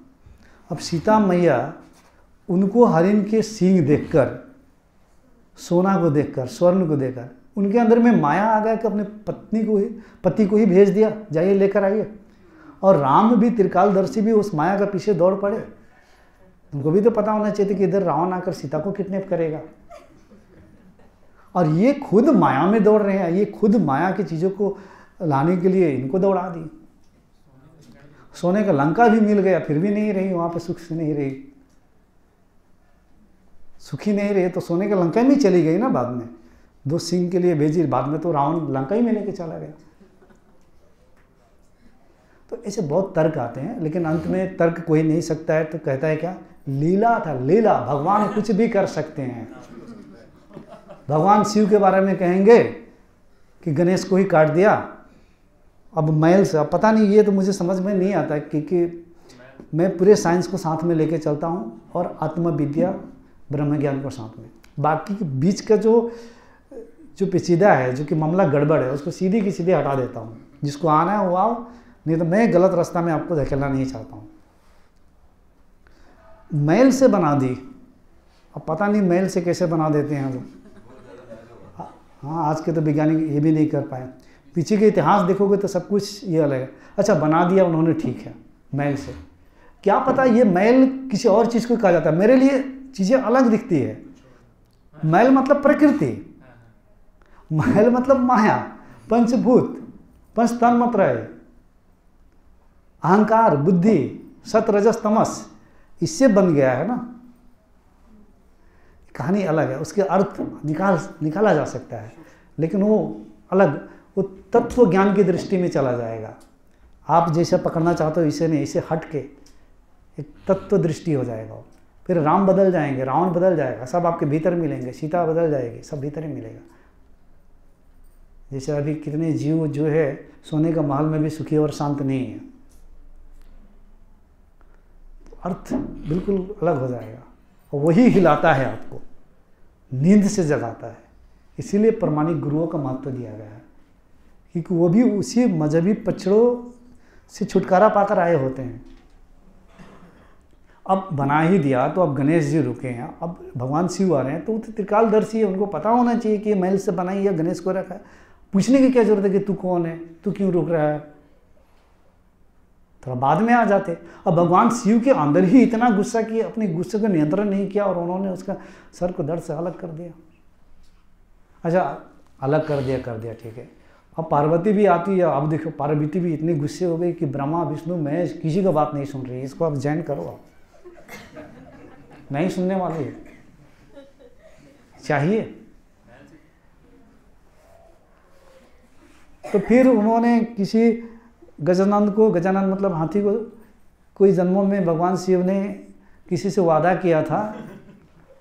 अब सीता मैया, उनको हरिण के सींग देखकर, सोना को देखकर, स्वर्ण को देखकर उनके अंदर में माया आ गया कि अपने पति को ही भेज दिया, जाइए लेकर आइए। और राम भी, त्रिकालदर्शी भी उस माया के पीछे दौड़ पड़े। उनको भी तो पता होना चाहिए कि इधर रावण आकर सीता को किडनैप करेगा। और ये खुद माया में दौड़ रहे हैं, ये खुद माया की चीज़ों को लाने के लिए इनको दौड़ा दी। सोने का लंका भी मिल गया, फिर भी नहीं रही वहाँ पे, सुख से नहीं रही, सुखी नहीं रही, तो सोने का लंका में चली गई ना। बाद में 2 सिंह के लिए भेजी, बाद में तो रावण लंका ही में लेके चला गया। तो ऐसे बहुत तर्क आते हैं, लेकिन अंत में तर्क कोई नहीं सकता है तो कहता है क्या? लीला था, लीला। भगवान कुछ भी कर सकते हैं। भगवान शिव के बारे में कहेंगे कि गणेश को ही काट दिया। अब मैल से, अब पता नहीं, ये तो मुझे समझ में नहीं आता, क्योंकि मैं पूरे साइंस को साथ में लेके चलता हूँ और आत्मविद्या, ब्रह्म ज्ञान को साथ में। बाकी के बीच का जो पेचीदा है, जो कि मामला गड़बड़ है, उसको सीधी की सीधी हटा देता हूँ। जिसको आना है वो आओ, नहीं तो मैं गलत रास्ता में आपको धकेलना नहीं चाहता हूँ। मैल से बना दी, अब पता नहीं मैल से कैसे बना देते हैं लोग। हाँ, आज के तो वैज्ञानिक ये भी नहीं कर पाए। पीछे के इतिहास देखोगे तो सब कुछ ये अलग है। अच्छा, बना दिया उन्होंने, ठीक है, मैल से। क्या पता ये मैल किसी और चीज़ को कहा जाता है। मेरे लिए चीज़ें अलग दिखती है। मैल मतलब प्रकृति, मैल मतलब माया, पंचभूत, पंच तन्मात्राएं, अहंकार, बुद्धि, सत, रजस, तमस, इससे बन गया है ना। कहानी अलग है, उसके अर्थ निकाला जा सकता है, लेकिन वो अलग, वो तत्व ज्ञान की दृष्टि में चला जाएगा। आप जैसे पकड़ना चाहते हो इसे नहीं, इसे हट के एक तत्व दृष्टि हो जाएगा। फिर राम बदल जाएंगे, रावण बदल जाएगा, सब आपके भीतर मिलेंगे, सीता बदल जाएगी, सब भीतर ही मिलेगा। जैसे अभी कितने जीव जो है सोने का महल में भी सुखी और शांत नहीं है, अर्थ बिल्कुल अलग हो जाएगा। और वही हिलाता है आपको, नींद से जगाता है। इसीलिए प्रामाणिक गुरुओं का महत्व दिया गया है, क्योंकि वो भी उसी मजहबी पक्षड़ों से छुटकारा पाकर आए होते हैं। अब बना ही दिया तो अब गणेश जी रुके हैं, अब भगवान शिव आ रहे हैं, तो वो तो त्रिकालदर्शी है, उनको पता होना चाहिए कि ये महल से बनाई है, गणेश को रखा है। पूछने की क्या जरूरत है कि तू कौन है, तू क्यों रुक रहा है? थोड़ा बाद में आ जाते। अब भगवान शिव के अंदर ही इतना गुस्सा किया, अपने गुस्से का नियंत्रण नहीं किया और उन्होंने उसका सर को धड़ से अलग कर दिया। अच्छा, अलग कर दिया, ठीक है। अब पार्वती भी आती है, अब देखो पार्वती भी इतनी गुस्से हो गई कि ब्रह्मा विष्णु महेश किसी का बात नहीं सुन रही, इसको आप जैन करो, आप नहीं सुनने वाले चाहिए। तो फिर उन्होंने किसी गजानन मतलब हाथी को, कोई जन्मों में भगवान शिव ने किसी से वादा किया था,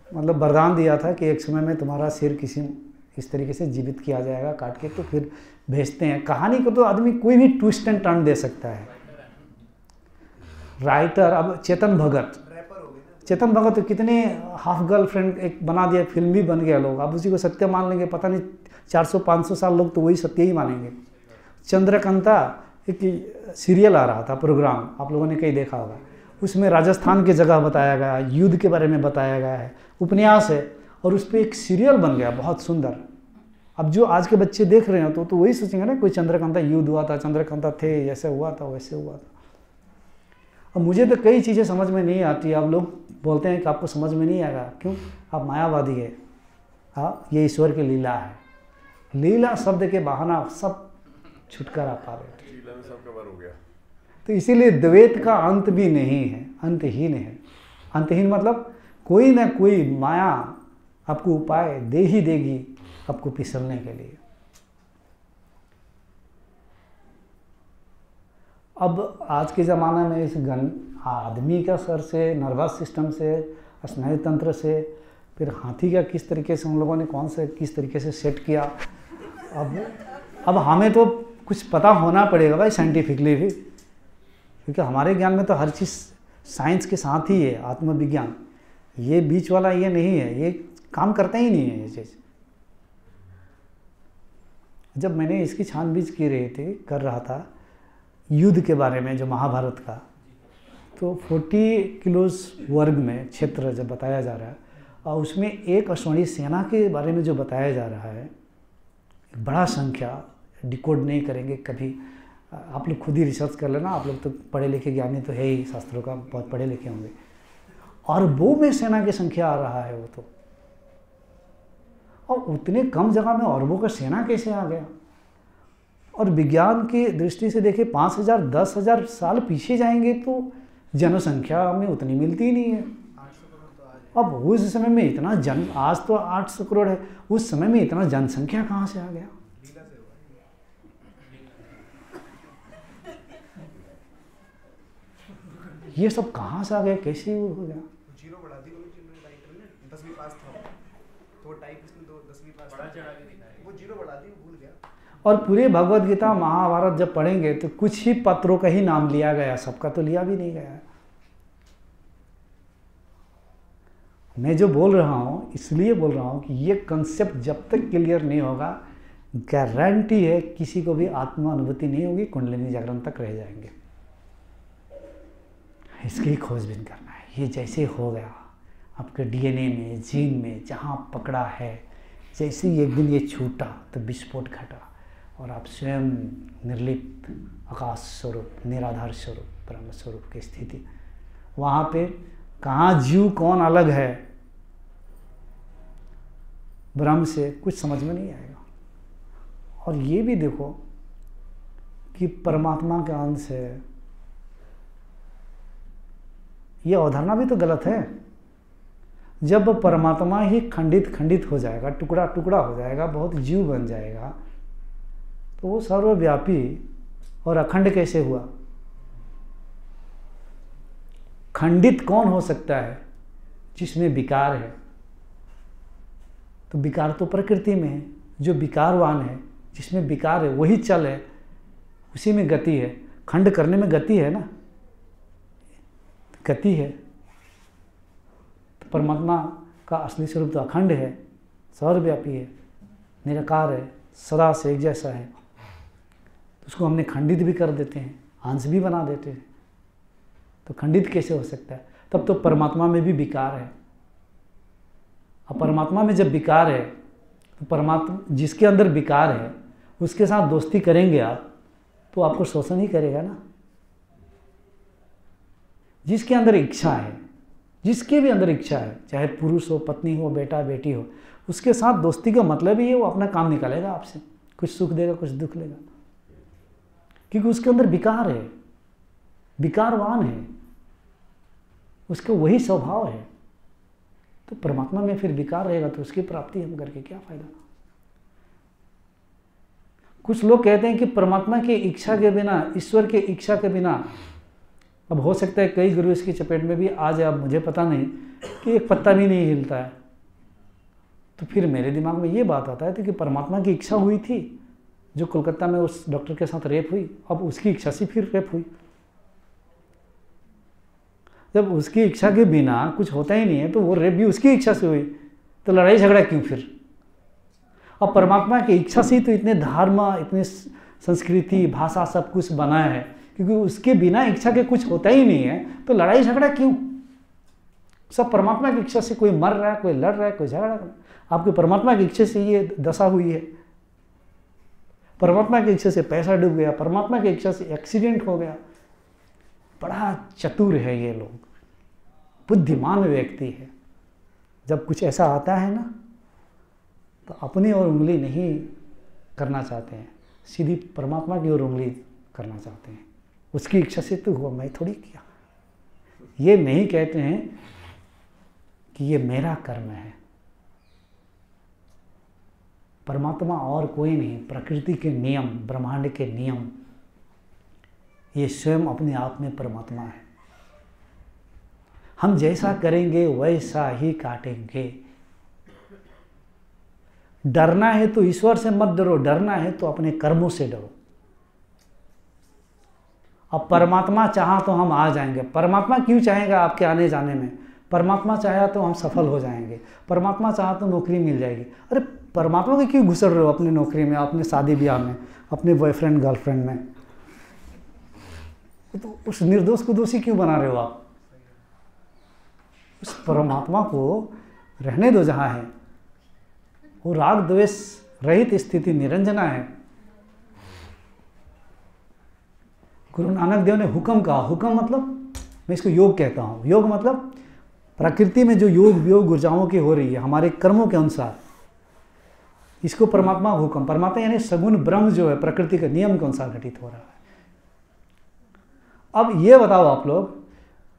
मतलब वरदान दिया था कि एक समय में तुम्हारा सिर किसी इस तरीके से जीवित किया जाएगा काट के। तो फिर भेजते हैं। कहानी को तो आदमी कोई भी ट्विस्ट एंड टर्न दे सकता है, राइटर, अब चेतन भगत, चेतन भगत तो कितने हाफ गर्लफ्रेंड एक बना दिया, फिल्म भी बन गया, लोग अब उसी को सत्य मान लेंगे, पता नहीं 400-500 साल लोग तो वही सत्य ही मानेंगे। चंद्रकांता एक सीरियल आ रहा था, प्रोग्राम आप लोगों ने कहीं देखा होगा, उसमें राजस्थान की जगह बताया गया, युद्ध के बारे में बताया गया है, उपन्यास है, और उस पर एक सीरियल बन गया बहुत सुंदर। अब जो आज के बच्चे देख रहे हैं तो वही सोचेंगे ना, कोई चंद्रकांता युद्ध हुआ था, चंद्रकांता थे, ऐसे हुआ था, वैसे हुआ था। अब मुझे तो कई चीज़ें समझ में नहीं आती। आप लोग बोलते हैं कि आपको समझ में नहीं आएगा, क्यों? आप मायावादी है। हाँ, ये ईश्वर की लीला है। लीला शब्द के बहाना सब छुटकारा पा रहे हैं। लीला में सब कवर हो गया। तो इसीलिए द्वैत का अंत भी नहीं है, अंतहीन है। अंतहीन मतलब कोई ना कोई माया आपको उपाय दे ही देगी आपको फिसलने के लिए। अब आज के ज़माने में इस आदमी का सर से, नर्वस सिस्टम से, स्नायु तंत्र से, फिर हाथी का किस तरीके से उन लोगों ने किस तरीके से सेट किया। अब हमें तो कुछ पता होना पड़ेगा भाई, साइंटिफिकली भी, क्योंकि हमारे ज्ञान में तो हर चीज़ साइंस के साथ ही है, आत्मविज्ञान। ये बीच वाला ये नहीं है, ये काम करता ही नहीं है ये चीज़। जब मैंने इसकी छानबीन कर रहा था युद्ध के बारे में, जो महाभारत का, तो 40 किलो वर्ग में क्षेत्र जब बताया जा रहा है, और उसमें एक अश्वनी सेना के बारे में जो बताया जा रहा है, एक बड़ा संख्या, डिकोड नहीं करेंगे कभी, आप लोग खुद ही रिसर्च कर लेना, आप लोग तो पढ़े लिखे ज्ञानी तो है ही, शास्त्रों का बहुत पढ़े लिखे होंगे। अरबों में सेना की संख्या आ रहा है वो तो, और उतने कम जगह में अरबों का सेना कैसे आ गया? और विज्ञान की दृष्टि से देखें, 5000 10,000 साल पीछे जाएंगे तो जनसंख्या में उतनी मिलती ही नहीं है। अब उस समय में इतना आज तो 800 करोड़ है, उस समय में इतना जनसंख्या कहाँ से आ गया? ये सब कहाँ से आ गया, कैसे हो गया? जीरो बढ़ा दी राइटर ने, 10वीं पास था तो वो टाइप इसमें 10वीं पास बड़ा चढ़ा के दिखाया, वो जीरो बढ़ा दी, भूल गया। और पूरे भगवत गीता महाभारत जब पढ़ेंगे तो कुछ ही पत्रों का ही नाम लिया गया, सबका तो लिया भी नहीं गया। मैं जो बोल रहा हूँ इसलिए बोल रहा हूँ कि ये कंसेप्ट जब तक क्लियर नहीं होगा, गारंटी है किसी को भी आत्मा अनुभूति नहीं होगी, कुंडलिनी जागरण तक रह जाएंगे। इसकी खोजबीन करना है। ये जैसे हो गया आपके डीएनए में, जीन में, जहाँ पकड़ा है, जैसे ही एक दिन ये छूटा तो विस्फोट घटा और आप स्वयं निर्लिप्त आकाश स्वरूप, निराधार स्वरूप, ब्रह्म स्वरूप की स्थिति, वहाँ पे कहाँ जीव कौन अलग है ब्रह्म से, कुछ समझ में नहीं आएगा। और ये भी देखो कि परमात्मा का अंश है, ये अवधारणा भी तो गलत है। जब परमात्मा ही खंडित खंडित हो जाएगा, टुकड़ा टुकड़ा हो जाएगा, बहुत जीव बन जाएगा, तो वो सर्वव्यापी और अखंड कैसे हुआ? खंडित कौन हो सकता है? जिसमें विकार है। तो विकार तो प्रकृति में है, जो विकारवान है, जिसमें विकार है वही चल है, उसी में गति है। खंड करने में गति है ना, गति है। तो परमात्मा का असली स्वरूप तो अखंड है, सर्वव्यापी है, निराकार है, सदा से एक जैसा है। तो उसको हमने खंडित भी कर देते हैं, अंश भी बना देते हैं। तो खंडित कैसे हो सकता है? तब तो परमात्मा में भी विकार है। अब परमात्मा में जब विकार है तो परमात्मा, जिसके अंदर विकार है उसके साथ दोस्ती करेंगे आप तो आपको शोषण ही करेगा ना। जिसके अंदर इच्छा है, जिसके भी अंदर इच्छा है, चाहे पुरुष हो, पत्नी हो, बेटा बेटी हो, उसके साथ दोस्ती का मतलब ही है वो अपना काम निकालेगा आपसे, कुछ सुख देगा, कुछ दुख लेगा, क्योंकि उसके अंदर विकार है, विकारवान है, उसका वही स्वभाव है। तो परमात्मा में फिर विकार रहेगा तो उसकी प्राप्ति हम करके क्या फायदा? कुछ लोग कहते हैं कि परमात्मा की इच्छा के बिना, ईश्वर की इच्छा के बिना, अब हो सकता है कई गुरु इसकी चपेट में भी आ जाए, अब मुझे पता नहीं, कि एक पत्ता भी नहीं हिलता है। तो फिर मेरे दिमाग में ये बात आता है तो कि परमात्मा की इच्छा हुई थी, जो कोलकाता में उस डॉक्टर के साथ रेप हुई, अब उसकी इच्छा से फिर रेप हुई। जब उसकी इच्छा के बिना कुछ होता ही नहीं है तो वो रेप भी उसकी इच्छा से हुई, तो लड़ाई झगड़ा क्यों फिर? अब परमात्मा की इच्छा से ही तो इतने धर्म, इतने संस्कृति, भाषा सब कुछ बना है, क्योंकि उसके बिना इच्छा के कुछ होता ही नहीं है, तो लड़ाई झगड़ा क्यों? सब परमात्मा की इच्छा से, कोई मर रहा है, कोई लड़ रहा है, कोई झगड़ा कर रहा है। आपकी परमात्मा की इच्छा से ये दशा हुई है, परमात्मा की इच्छा से पैसा डूब गया, परमात्मा की इच्छा से एक्सीडेंट हो गया। बड़ा चतुर है ये लोग, बुद्धिमान व्यक्ति है। जब कुछ ऐसा आता है ना तो अपनी ओर उंगली नहीं करना चाहते हैं, सीधी परमात्मा की ओर उंगली करना चाहते हैं। उसकी इच्छा से तो हुआ, मैं थोड़ी किया। ये नहीं कहते हैं कि ये मेरा कर्म है। परमात्मा और कोई नहीं, प्रकृति के नियम, ब्रह्मांड के नियम, ये स्वयं अपने आप में परमात्मा है। हम जैसा करेंगे वैसा ही काटेंगे। डरना है तो ईश्वर से मत डरो, डरना है तो अपने कर्मों से डरो। अब परमात्मा चाहा तो हम आ जाएंगे। परमात्मा क्यों चाहेगा आपके आने जाने में? परमात्मा चाहा तो हम सफल हो जाएंगे, परमात्मा चाहा तो नौकरी मिल जाएगी। अरे परमात्मा के क्यों घुसड़ रहे हो अपनी नौकरी में, अपने शादी ब्याह में, अपने बॉयफ्रेंड गर्लफ्रेंड में? तो उस निर्दोष को दोषी क्यों बना रहे हो आप? उस परमात्मा को रहने दो जहाँ है। वो राग द्वेष रहित स्थिति निरंजना है। गुरु नानक देव ने हुक्म कहा। हुक्म मतलब, मैं इसको योग कहता हूँ। योग मतलब प्रकृति में जो योग वियोग ऊर्जाओं की हो रही है हमारे कर्मों के अनुसार, इसको परमात्मा हुक्म। परमात्मा यानी सगुण ब्रह्म जो है प्रकृति के नियम के अनुसार घटित हो रहा है। अब ये बताओ आप लोग,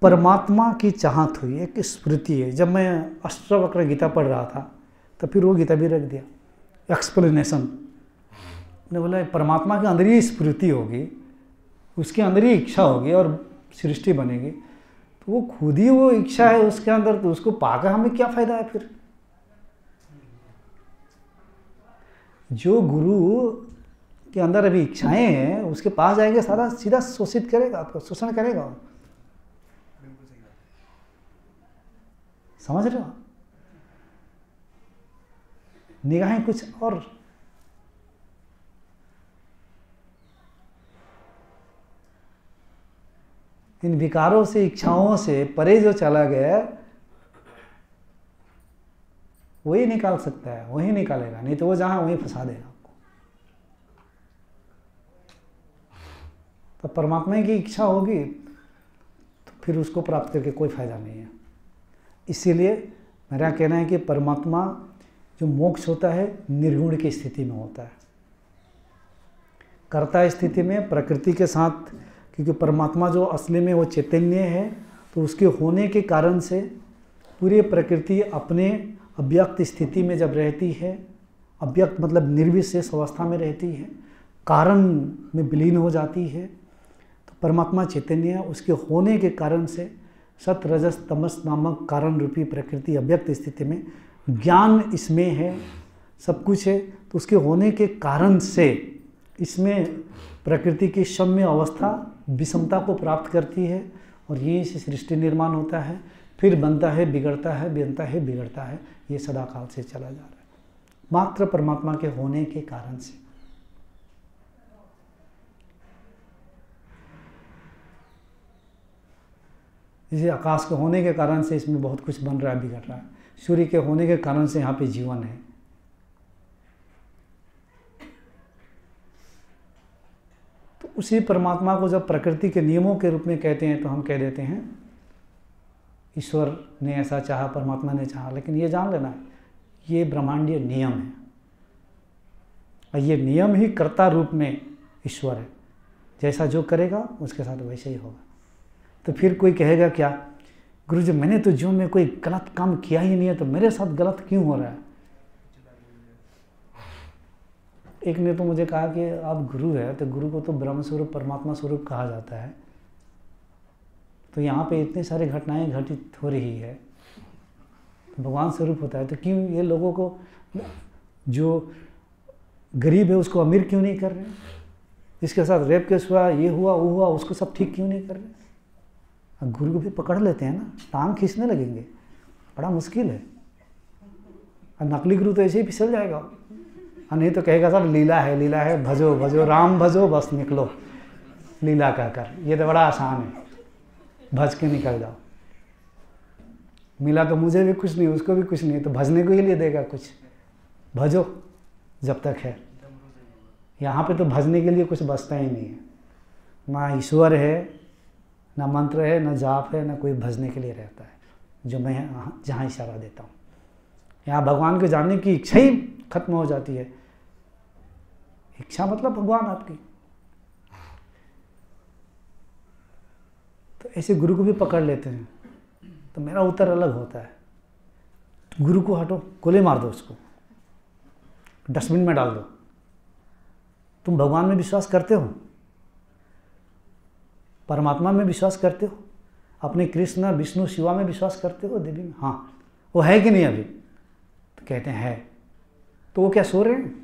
परमात्मा की चाहत हुई, एक स्मृति है। जब मैं अष्टावक्र गीता पढ़ रहा था तो फिर वो गीता भी रख दिया, एक्सप्लेनेशन। मैंने बोला परमात्मा के अंदर ही स्मृति होगी, उसके अंदर ही इच्छा होगी और सृष्टि बनेगी, तो वो खुद ही वो इच्छा है उसके अंदर, तो उसको पाकर हमें क्या फायदा है फिर? जो गुरु के अंदर अभी इच्छाएं हैं उसके पास जाएंगे, सारा सीधा शोषित करेगा, आपको शोषण करेगा। समझ रहे हो? निगाहें कुछ और। इन विकारों से, इच्छाओं से परे जो चला गया वही निकाल सकता है, वही निकालेगा, नहीं तो वो जहां वहीं फंसा देगा आपको। तो परमात्मा की इच्छा होगी तो फिर उसको प्राप्त करके कोई फायदा नहीं है। इसीलिए मेरा कहना है कि परमात्मा जो मोक्ष होता है निर्गुण की स्थिति में होता है। कर्ता स्थिति में प्रकृति के साथ, क्योंकि परमात्मा जो असली में वो चैतन्य है, तो उसके होने के कारण से पूरी प्रकृति अपने अव्यक्त स्थिति में जब रहती है, अव्यक्त मतलब निर्विशेष अवस्था में रहती है, कारण में विलीन हो जाती है, तो परमात्मा चैतन्य, उसके होने के कारण से सत रजस तमस नामक कारण रूपी प्रकृति अव्यक्त स्थिति में, ज्ञान इसमें है, सब कुछ है, तो उसके होने के कारण से इसमें प्रकृति की सम्य अवस्था विषमता को प्राप्त करती है और यही से सृष्टि निर्माण होता है, फिर बनता है, बिगड़ता है, बनता है, बिगड़ता है। ये सदा काल से चला जा रहा है, मात्र परमात्मा के होने के कारण से। जैसे आकाश के होने के कारण से इसमें बहुत कुछ बन रहा है, बिगड़ रहा है। सूर्य के होने के कारण से यहाँ पे जीवन है। तो उसी परमात्मा को जब प्रकृति के नियमों के रूप में कहते हैं तो हम कह देते हैं ईश्वर ने ऐसा चाहा, परमात्मा ने चाहा। लेकिन ये जान लेना, ये ब्रह्मांडीय नियम है और ये नियम ही कर्ता रूप में ईश्वर है। जैसा जो करेगा उसके साथ वैसे ही होगा। तो फिर कोई कहेगा क्या, गुरुजी मैंने तो जीवन में कोई गलत काम किया ही नहीं है, तो मेरे साथ गलत क्यों हो रहा है? एक ने तो मुझे कहा कि आप गुरु है तो गुरु को तो ब्रह्म स्वरूप परमात्मा स्वरूप कहा जाता है, तो यहाँ पे इतनी सारी घटनाएं घटित हो रही है, तो भगवान स्वरूप होता है, तो क्यों ये लोगों को, जो गरीब है उसको अमीर क्यों नहीं कर रहे? इसके साथ रेप केस हुआ, ये हुआ, वो हुआ, उसको सब ठीक क्यों नहीं कर रहे? गुरु को भी पकड़ लेते हैं ना, टांग खींचने लगेंगे, बड़ा मुश्किल है। और नकली गुरु तो ऐसे ही फिसल जाएगा, और नहीं तो कहेगा सब लीला है, भजो भजो राम भजो, बस निकलो लीला कहकर। ये तो बड़ा आसान है, भज के निकल जाओ। मिला तो मुझे भी कुछ नहीं, उसको भी कुछ नहीं, तो भजने को ही लिए देगा कुछ, भजो जब तक है। यहाँ पे तो भजने के लिए कुछ बचता ही नहीं है, ना ईश्वर है, ना मंत्र है, ना जाप है, ना कोई भजने के लिए रहता है, जो मैं जहाँ इशारा देता हूँ। यहाँ भगवान को जानने की इच्छा ही खत्म हो जाती है। इच्छा मतलब भगवान आपकी। तो ऐसे गुरु को भी पकड़ लेते हैं। तो मेरा उत्तर अलग होता है, गुरु को हटो, गोले मार दो, उसको डस्टबिन में डाल दो। तुम भगवान में विश्वास करते हो, परमात्मा में विश्वास करते हो, अपने कृष्ण विष्णु शिवा में विश्वास करते हो, देवी में? हाँ। वो है कि नहीं अभी? तो कहते हैं है। तो वो क्या सो रहे हैं?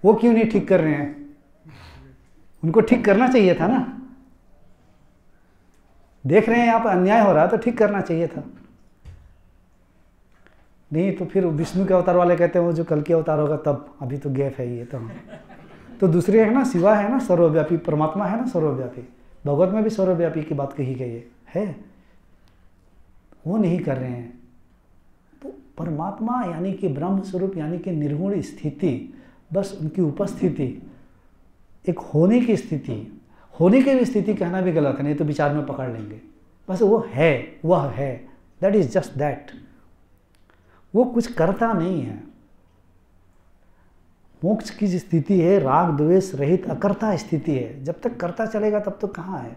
वो क्यों नहीं ठीक कर रहे हैं? उनको ठीक करना चाहिए था ना। देख रहे हैं यहाँ पर अन्याय हो रहा है तो ठीक करना चाहिए था। नहीं तो फिर विष्णु के अवतार वाले कहते हैं वो जो कल के अवतार होगा तब, अभी तो गैप है ये तो दूसरे है ना, शिवा है ना सर्वव्यापी, परमात्मा है ना सर्वव्यापी, भगवत में भी सर्वव्यापी की बात कही गई है। वो नहीं कर रहे हैं। तो परमात्मा यानी कि ब्रह्म स्वरूप यानी कि निर्गुण स्थिति, बस उनकी उपस्थिति, एक होने की स्थिति, होने की भी स्थिति कहना भी गलत है, नहीं तो विचार में पकड़ लेंगे। बस वो है, वह है, दैट इज जस्ट दैट। वो कुछ करता नहीं है। मोक्ष की स्थिति है राग द्वेष रहित अकर्ता स्थिति है। जब तक करता चलेगा तब तो कहाँ है,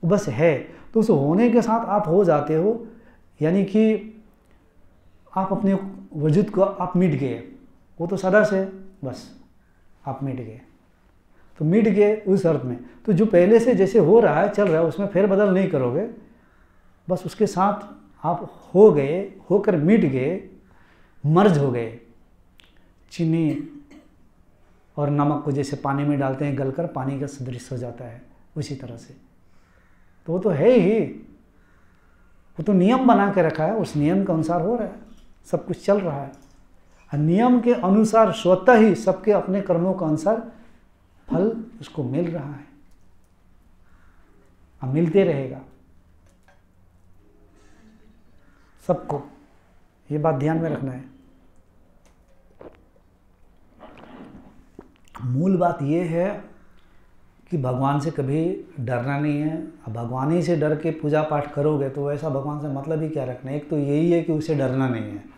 वो बस है। तो उस होने के साथ आप हो जाते हो, यानी कि आप अपने वजूद को आप मिट गए। वो तो सदा से बस आप मिट गए, तो मिट गए उस अर्थ में। तो जो पहले से जैसे हो रहा है चल रहा है उसमें फेरबदल नहीं करोगे, बस उसके साथ आप हो गए, होकर मिट गए, मर्ज हो गए। चीनी और नमक को जैसे पानी में डालते हैं गलकर पानी का सदृश हो जाता है, उसी तरह से। तो वो तो है ही, वो तो नियम बना के रखा है, उस नियम के अनुसार हो रहा है, सब कुछ चल रहा है। और नियम के अनुसार स्वतः ही सबके अपने कर्मों के अनुसार फल उसको मिल रहा है और मिलते रहेगा सबको। ये बात ध्यान में रखना है। मूल बात ये है कि भगवान से कभी डरना नहीं है। अब भगवान ही से डर के पूजा पाठ करोगे तो ऐसा भगवान से मतलब ही क्या रखना है। एक तो यही है कि उसे डरना नहीं है।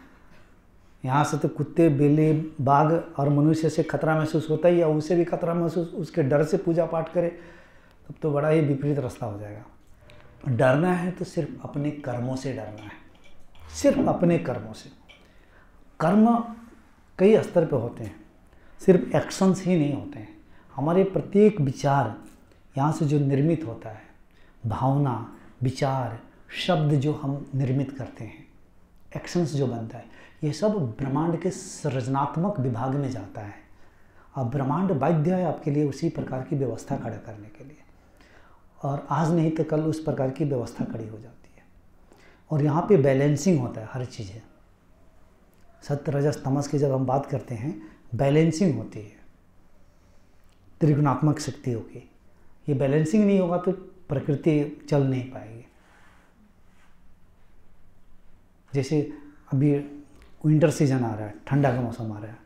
यहाँ से तो कुत्ते बिल्ली बाघ और मनुष्य से खतरा महसूस होता ही है, उसे भी खतरा महसूस, उसके डर से पूजा पाठ करे तब तो बड़ा ही विपरीत रास्ता हो जाएगा। डरना है तो सिर्फ अपने कर्मों से डरना है, सिर्फ अपने कर्मों से। कर्म कई स्तर पे होते हैं, सिर्फ एक्शंस ही नहीं होते हैं। हमारे प्रत्येक विचार यहाँ से जो निर्मित होता है, भावना विचार शब्द जो हम निर्मित करते हैं, एक्शंस जो बनता है, ये सब ब्रह्मांड के सृजनात्मक विभाग में जाता है। अब ब्रह्मांड बाध्य है आपके लिए उसी प्रकार की व्यवस्था खड़ा करने के लिए, और आज नहीं तो कल उस प्रकार की व्यवस्था खड़ी हो जाती है। और यहाँ पे बैलेंसिंग होता है हर चीज़ें। सत्य रजस तमस की जब हम बात करते हैं, बैलेंसिंग होती है त्रिगुणात्मक शक्तियों की। ये बैलेंसिंग नहीं होगा तो प्रकृति चल नहीं पाएगी। जैसे अभी विंटर सीजन आ रहा है, ठंडा का मौसम आ रहा है,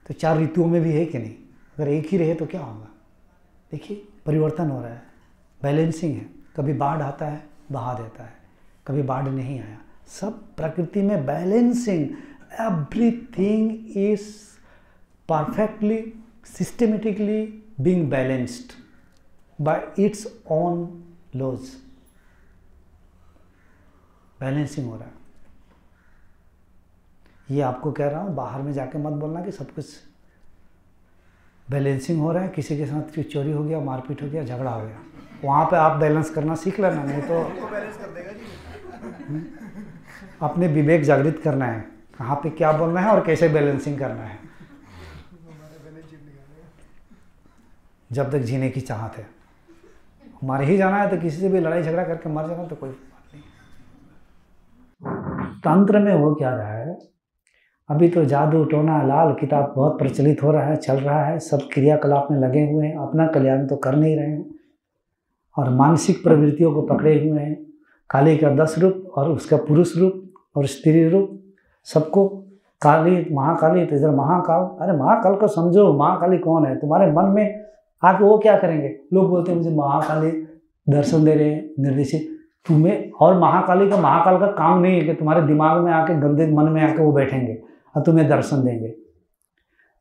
तो 4 ऋतुओं में भी है कि नहीं? अगर एक ही रहे तो क्या होगा? देखिए परिवर्तन हो रहा है, बैलेंसिंग है। कभी बाढ़ आता है बहा देता है, कभी बाढ़ नहीं आया। सब प्रकृति में balancing, everything is perfectly systematically being balanced by its own laws. Balancing हो रहा है। ये आपको कह रहा हूँ, बाहर में जाके मत बोलना कि सब कुछ बैलेंसिंग हो रहा है, किसी के साथ चोरी हो गया, मारपीट हो गया, झगड़ा हो गया, वहाँ पे आप बैलेंस करना सीख लेना, नहीं तो बैलेंस कर देगा जी। अपने विवेक जागृत करना है, कहाँ पे क्या बोलना है और कैसे बैलेंसिंग करना है, जब तक जीने की चाहत है। मर ही जाना है तो किसी से भी लड़ाई झगड़ा करके मर जाना तो कोई बात नहीं। तंत्र में हो क्या रहा है, अभी तो जादू टोना लाल किताब बहुत प्रचलित हो रहा है, चल रहा है, सब क्रियाकलाप में लगे हुए हैं, अपना कल्याण तो कर नहीं रहे हैं और मानसिक प्रवृत्तियों को पकड़े हुए हैं। काली का 10 रूप और उसका पुरुष रूप और स्त्री रूप, सबको काली महाकाली, तो इधर महाकाल। अरे महाकाल को समझो, महाकाली कौन है? तुम्हारे मन में आके वो क्या करेंगे? लोग बोलते हैं मुझे महाकाली दर्शन दे रहे हैं, निर्देशित तुम्हें। और महाकाली का काम नहीं है कि तुम्हारे दिमाग में आके, गंदे मन में आके वो बैठेंगे और तुम्हें दर्शन देंगे।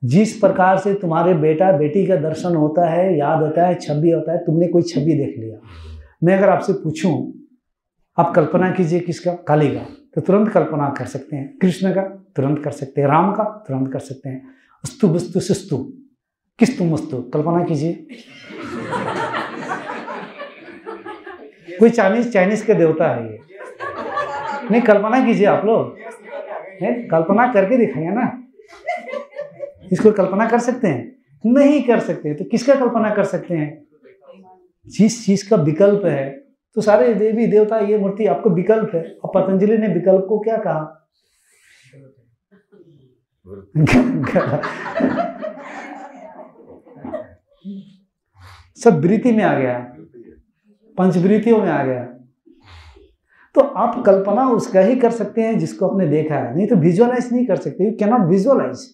जिस प्रकार से तुम्हारे बेटा बेटी का दर्शन होता है, याद होता है, छवि होता है, तुमने कोई छवि देख लिया। मैं अगर आपसे पूछूं, आप कल्पना कीजिए किसका? काली का, तो तुरंत कल्पना कर सकते हैं। कृष्ण का तुरंत कर सकते हैं, राम का तुरंत कर सकते हैं। अस्तु वस्तु शिस्तु किस्तु मस्तु, कल्पना कीजिए। कोई चाइनीज के देवता है ये, नहीं कल्पना कीजिए आप लोग, कल्पना करके दिखाइए ना। इसको कल्पना कर सकते हैं? नहीं कर सकते। तो किसका कल्पना कर सकते हैं? जिस चीज का विकल्प है। तो सारे देवी देवता, ये मूर्ति आपको विकल्प है। और पतंजलि ने विकल्प को क्या कहा? सब वृत्ति में आ गया, पंचवृत्तियों में आ गया। तो आप कल्पना उसका ही कर सकते हैं जिसको आपने देखा है, नहीं तो विजुअलाइज नहीं कर सकते। You can not visualise.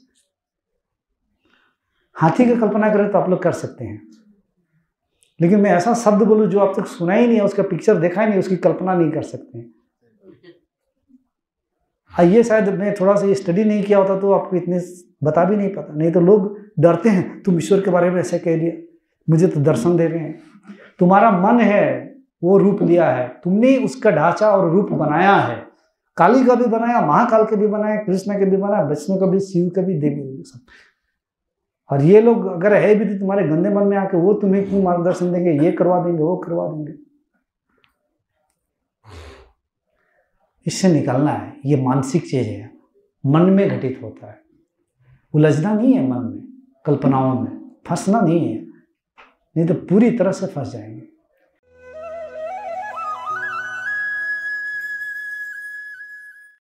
हाथी की कल्पना करें तो आप लोग कर सकते हैं, लेकिन मैं ऐसा शब्द बोलूं जो आप तक सुना ही नहीं है, उसका पिक्चर देखा ही नहीं, उसकी कल्पना नहीं कर सकते हैं। ये शायद मैं थोड़ा सा ये स्टडी नहीं किया होता तो आपको इतने बता भी नहीं पता। नहीं तो लोग डरते हैं, तुम ईश्वर के बारे में ऐसे कह दिया, मुझे तो दर्शन दे रहे हैं। तुम्हारा मन है वो रूप लिया है, तुमने उसका ढांचा और रूप बनाया है। काली का भी बनाया, महाकाल के भी बनाया, कृष्ण के भी बनाया, विष्णु का भी, शिव का भी, देवी सब। और ये लोग अगर है भी तो तुम्हारे गंदे मन में आके वो तुम्हें क्यों मार्गदर्शन देंगे? ये करवा देंगे, वो करवा देंगे। इससे निकलना है। ये मानसिक चीज है, मन में घटित होता है। उलझना नहीं है मन में, कल्पनाओं में फंसना नहीं है, नहीं तो पूरी तरह से फंस जाएंगे।